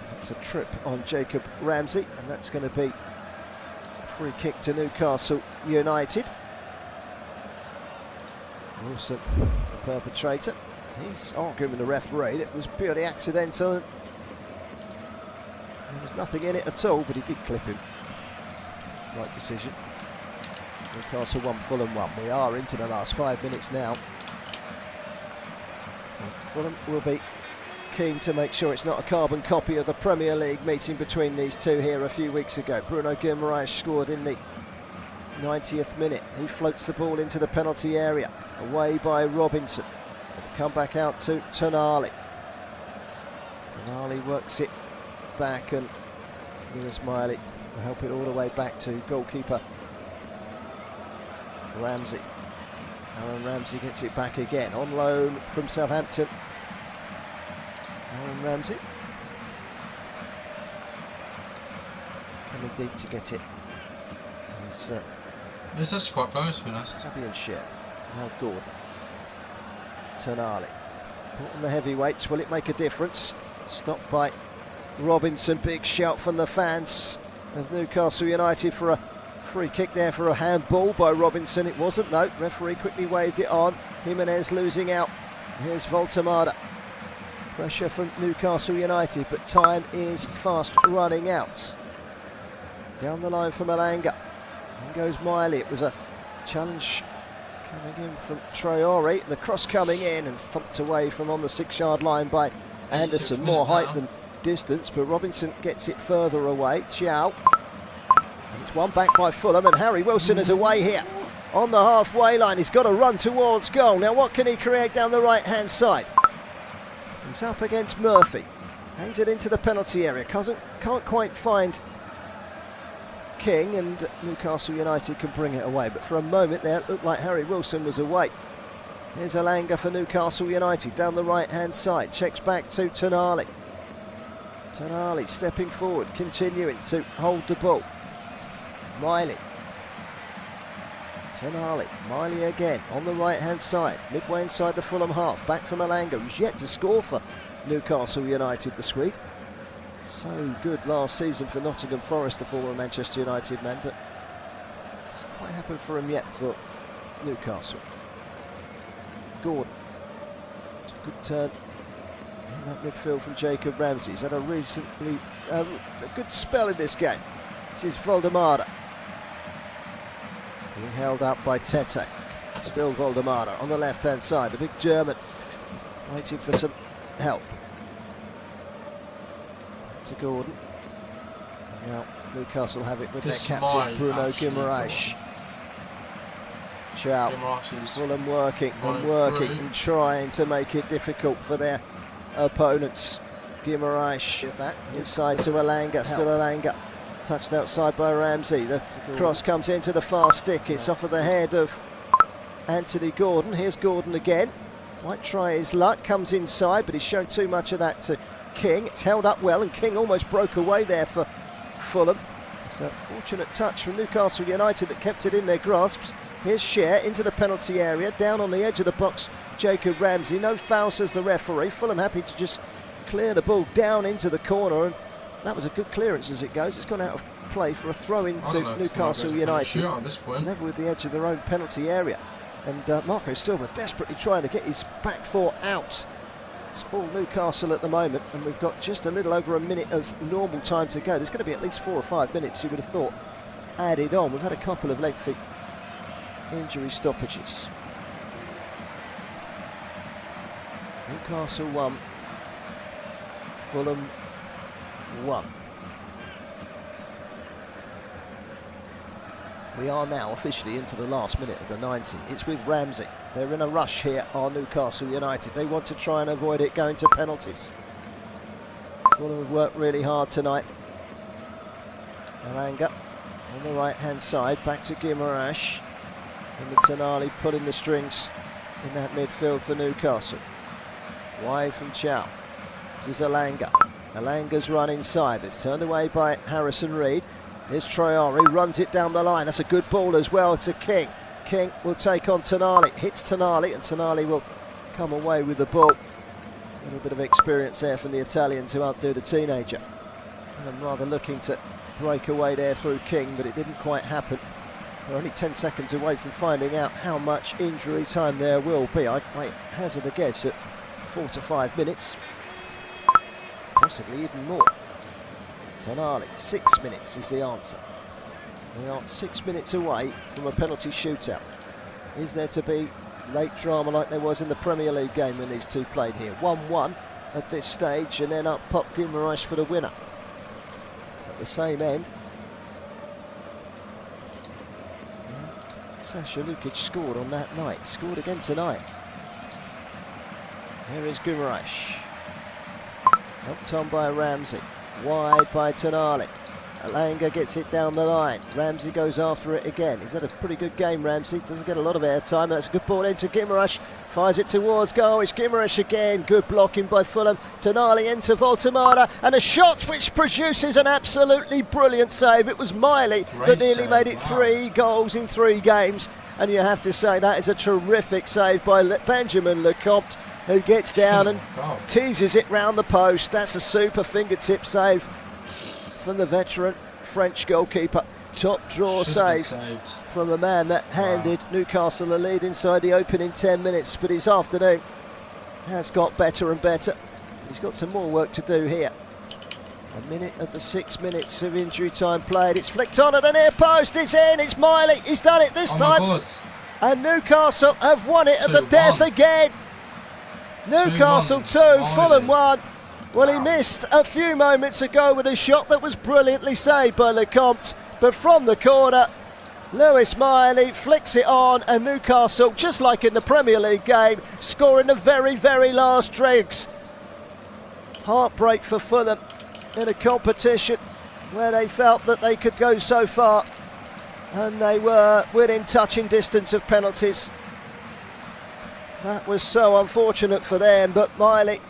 That's a trip on Jacob Ramsey, and that's going to be a free kick to Newcastle United. Wilson, the perpetrator. He's arguing with the referee. It was purely accidental. There was nothing in it at all, but he did clip him. Right decision. Newcastle 1, Fulham 1. We are into the last 5 minutes now. Fulham will be keen to make sure it's not a carbon copy of the Premier League meeting between these two here a few weeks ago. Bruno Guimaraes scored in the 90th minute. He floats the ball into the penalty area, away by Robinson. They've come back out to Tonali. Tonali works it back, and Lewis Miley will help it all the way back to goalkeeper Ramsey. Aaron Ramsey gets it back again, on loan from Southampton. Aaron Ramsey coming deep to get it. He's it's actually quite close, to be honest. Tabby and Sher. Now Gordon. Tonali. Put on the heavyweights. Will it make a difference? Stopped by Robinson. Big shout from the fans of Newcastle United for a free kick there for a handball by Robinson. It wasn't, though. Referee quickly waved it on. Jimenez losing out. Here's Voltemada. Pressure from Newcastle United, but time is fast running out. Down the line from Elanga. In goes Miley. It was a challenge coming in from Traore. The cross coming in and thumped away from on the 6-yard line by Anderson. More height than distance, but Robinson gets it further away. Chow. And it's one back by Fulham, and Harry Wilson is away here on the halfway line. He's got to run towards goal. Now what can he create down the right hand side? He's up against Murphy. Hangs it into the penalty area. Can't quite find King, and Newcastle United can bring it away. But for a moment there, it looked like Harry Wilson was away. Here's Alanga for Newcastle United down the right-hand side. Checks back to Tonali. Tonali stepping forward, continuing to hold the ball. Miley. Tonali. Miley again on the right-hand side. Midway inside the Fulham half. Back from Alanga, who's yet to score for Newcastle United, the Swede. So good last season for Nottingham Forest, the former Manchester United man, but it hasn't quite happened for him yet for Newcastle. Gordon. It's a good turn in that midfield from Jacob Ramsey. He's had a good spell in this game. This is Voldemada. Being held up by Tete. Still Voldemada on the left-hand side. The big German waiting for some help. To Gordon. And now Newcastle have it with their captain Bruno Guimaraes. Chow. Fulham working and trying to make it difficult for their opponents. Guimaraes with that inside to Alanga. Still Alanga. Touched outside by Ramsey. The cross comes into the far stick. It's off of the head of Anthony Gordon. Here's Gordon again. Might try his luck. Comes inside, but he's shown too much of that to King. It's held up well, and King almost broke away there for Fulham. It's a fortunate touch from Newcastle United that kept it in their grasps. Here's Scher into the penalty area, down on the edge of the box, Jacob Ramsey. No foul, says the referee. Fulham happy to just clear the ball down into the corner, and that was a good clearance as it goes. It's gone out of play for a throw into Newcastle United. Never with the edge of their own penalty area. And Marco Silva desperately trying to get his back four out. It's all Newcastle at the moment, and we've got just a little over a minute of normal time to go. There's going to be at least 4 or 5 minutes, you would have thought, added on. We've had a couple of lengthy injury stoppages. Newcastle 1, Fulham 1. We are now officially into the last minute of the 90. It's with Ramsey. They're in a rush here on Newcastle United. They want to try and avoid it going to penalties. Fulham have worked really hard tonight. Alanga on the right-hand side, back to Guimaraes. And Tonali pulling the strings in that midfield for Newcastle. Wide from Chow. This is Alanga. Alanga's run inside. It's turned away by Harrison Reed. Here's Traore, runs it down the line. That's a good ball as well to King. King will take on Tonali. Hits Tonali, and Tonali will come away with the ball. A little bit of experience there from the Italian to outdo the teenager. I'm rather looking to break away there through King, but it didn't quite happen. We're only 10 seconds away from finding out how much injury time there will be. I hazard a guess at 4 to 5 minutes. Possibly even more. Tonali, 6 minutes is the answer. We are 6 minutes away from a penalty shootout. Is there to be late drama like there was in the Premier League game when these two played here? 1-1 at this stage, and then up pop Guimaraes for the winner. At the same end, Sasha Lukic scored on that night. Scored again tonight. Here is Guimaraes. Helped on by Ramsey. Wide by Tonali. Alanga gets it down the line. Ramsey goes after it again. He's had a pretty good game, Ramsey. Doesn't get a lot of airtime. That's a good ball into Guimaraes. Fires it towards goal. It's Guimaraes again. Good blocking by Fulham. Tonali into Voldemada. And a shot which produces an absolutely brilliant save. It was Miley that nearly made it 3 goals in 3 games. And you have to say that is a terrific save by Benjamin Lecomte, who gets down and teases it round the post. That's a super fingertip save from the veteran French goalkeeper. Top draw save from a man that handed Newcastle a lead inside the opening 10 minutes. But his afternoon has got better and better. He's got some more work to do here. A minute of the 6 minutes of injury time played. It's flicked on at the near post. It's in. It's Miley. He's done it this time. And Newcastle have won it at the death again. Newcastle 2, Fulham 1. Well, he missed a few moments ago with a shot that was brilliantly saved by Lecomte. But from the corner, Lewis Miley flicks it on, and Newcastle, just like in the Premier League game, scoring the very, very last dregs. Heartbreak for Fulham in a competition where they felt that they could go so far, and they were within touching distance of penalties. That was so unfortunate for them, but Miley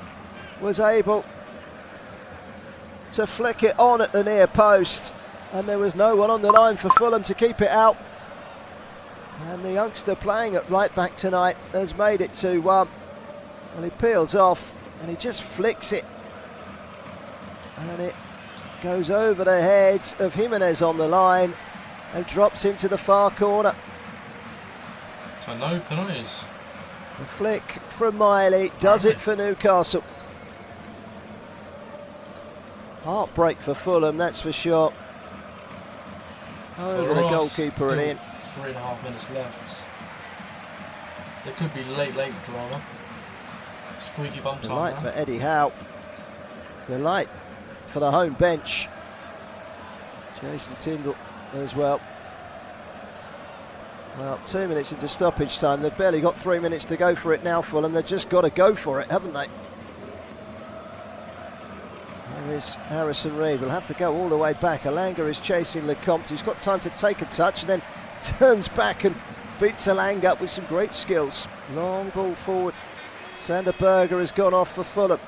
was able to flick it on at the near post, and there was no one on the line for Fulham to keep it out. And the youngster playing at right back tonight has made it 2-1. Well, he peels off and he just flicks it, and it goes over the heads of Jimenez on the line and drops into the far corner. So no penalties. The flick from Miley does it for Newcastle. Heartbreak for Fulham, that's for sure. Over the goalkeeper and in. 3.5 minutes left. There could be late drama. Squeaky bum time. Delight for Eddie Howe. Delight for the home bench. Jason Tindall as well. Well, 2 minutes into stoppage time. They've barely got 3 minutes to go for it now, Fulham. They've just got to go for it, haven't they? There is Harrison Reed. We'll have to go all the way back. Alanga is chasing Lecomte, who's got time to take a touch and then turns back and beats Alanga with some great skills. Long ball forward. Sander Berger has gone off for Fulham,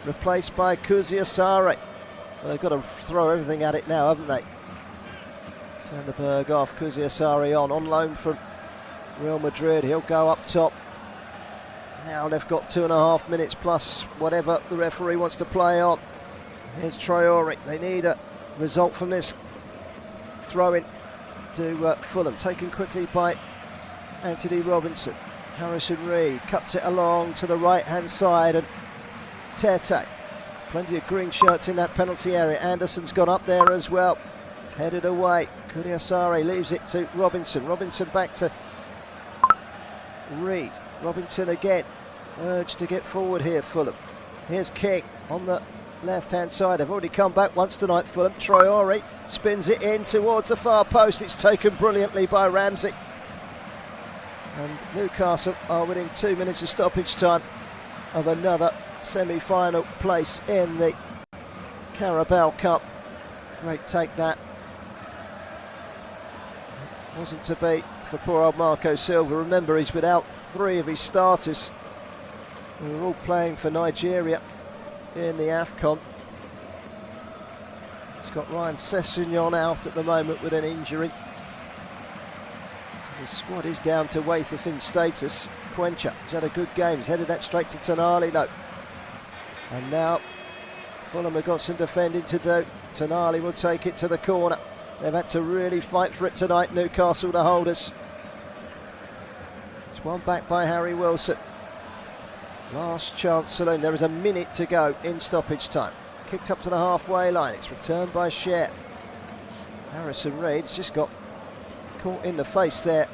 replaced by Kuziasare. Well, they've got to throw everything at it now, haven't they? Sander Berger off, Kuziasare on loan from Real Madrid. He'll go up top. Now they've got 2.5 minutes plus whatever the referee wants to play on. Here's Traore. They need a result from this throw-in to Fulham, taken quickly by Anthony Robinson. Harrison Reed cuts it along to the right-hand side, and Tete. Plenty of green shirts in that penalty area. Anderson's gone up there as well. It's headed away. Kudiasare leaves it to Robinson. Robinson back to Reed. Robinson again. Urged to get forward here, Fulham. Here's King on the left-hand side. They've already come back once tonight, Fulham. Traore spins it in towards the far post. It's taken brilliantly by Ramsey. And Newcastle are within 2 minutes of stoppage time of another semi-final place in the Carabao Cup. Great take that. Wasn't to be for poor old Marco Silva. Remember, he's without 3 of his starters. They were all playing for Nigeria in the AFCON. He's got Ryan Sessegnon out at the moment with an injury. The squad is down to wafer thin status. Quencher has had a good game. He's headed that straight to Tonali though. And now Fulham have got some defending to do. Tonali will take it to the corner. They've had to really fight for it tonight, Newcastle, the holders. It's one back by Harry Wilson. Last chance saloon. There is a minute to go in stoppage time. Kicked up to the halfway line. It's returned by Scher. Harrison Reed's just got caught in the face there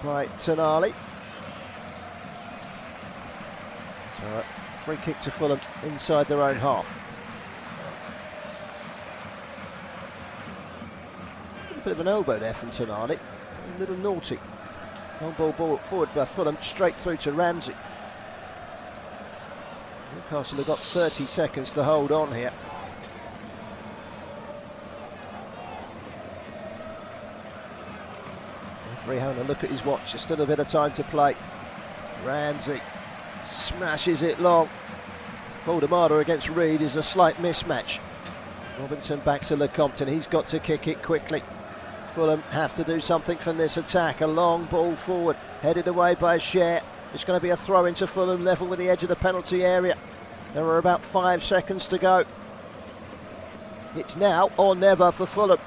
by Tonali. Free kick to Fulham inside their own half. A bit of an elbow there from Tonali. A little naughty. Long ball forward by Fulham, straight through to Ramsey. Newcastle have got 30 seconds to hold on here. Referee having a look at his watch. There's still a bit of time to play. Ramsey smashes it long. Voldemada against Reed is a slight mismatch. Robinson back to Lecomte, and he's got to kick it quickly. Fulham have to do something from this attack. A long ball forward, headed away by Scher. It's going to be a throw into Fulham level with the edge of the penalty area. There are about 5 seconds to go. It's now or never for Fulham.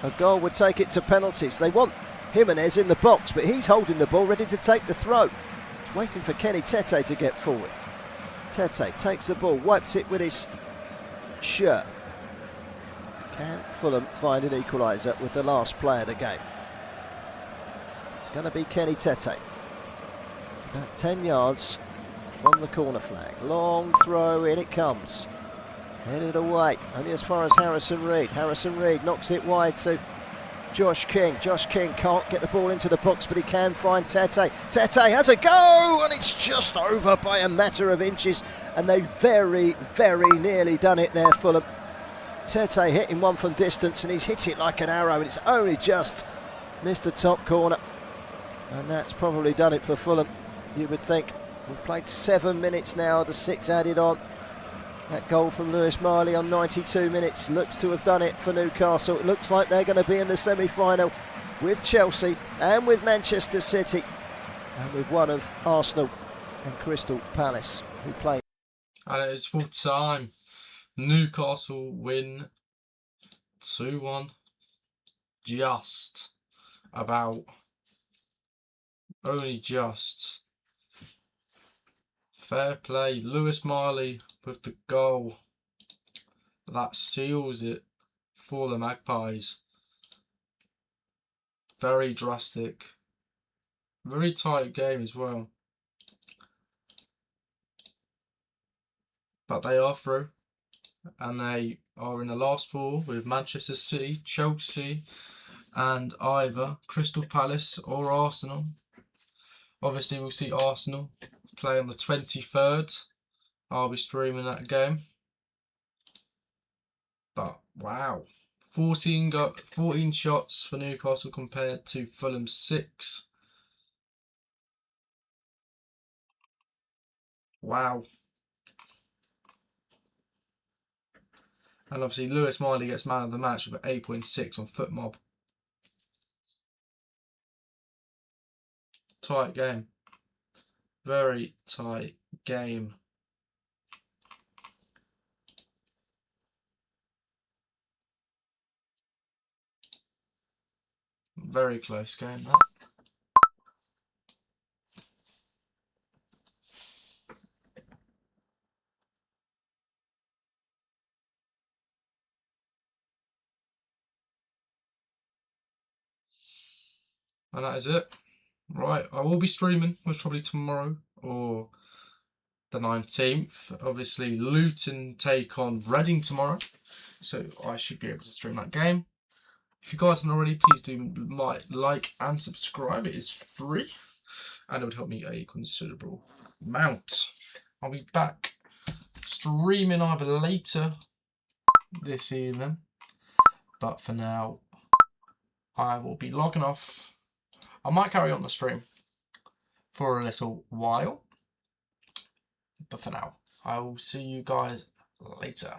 A goal would take it to penalties. They want Jimenez in the box, but he's holding the ball ready to take the throw. He's waiting for Kenny Tete to get forward. Tete takes the ball, wipes it with his shirt. Can Fulham find an equaliser with the last play of the game? It's going to be Kenny Tete. It's about 10 yards from the corner flag. Long throw, in it comes. Headed away, only as far as Harrison Reed. Harrison Reed knocks it wide to Josh King. Josh King can't get the ball into the box, but he can find Tete. Tete has a go, and it's just over by a matter of inches. And they very, very nearly done it there, Fulham. Tete hitting one from distance, and he's hit it like an arrow, and it's only just missed the top corner. And that's probably done it for Fulham, you would think. We've played 7 minutes now, the 6 added on. That goal from Lewis Miley on 92 minutes looks to have done it for Newcastle. It looks like they're going to be in the semi-final with Chelsea and with Manchester City and with one of Arsenal and Crystal Palace who play. And it is full time. Newcastle win 2-1. Just about. Only just. Fair play. Lewis Miley with the goal. That seals it for the Magpies. Very drastic. Very tight game as well. But they are through. And they are in the last four with Manchester City, Chelsea, and either Crystal Palace or Arsenal. Obviously, we'll see Arsenal play on the 23rd. I'll be streaming that game. But wow, 14 shots for Newcastle compared to Fulham's 6. Wow. And obviously Lewis Miley gets man of the match with an 8.6 on FootMob. Tight game. Very tight game. Very close game, that. And that is it. Right, I will be streaming, most probably tomorrow or the 19th. Obviously, Luton take on Reading tomorrow, so I should be able to stream that game. If you guys haven't already, please do like and subscribe. It is free, and it would help me a considerable amount. I'll be back streaming either later this evening, but for now, I will be logging off. I might carry on the stream for a little while, but for now, I will see you guys later.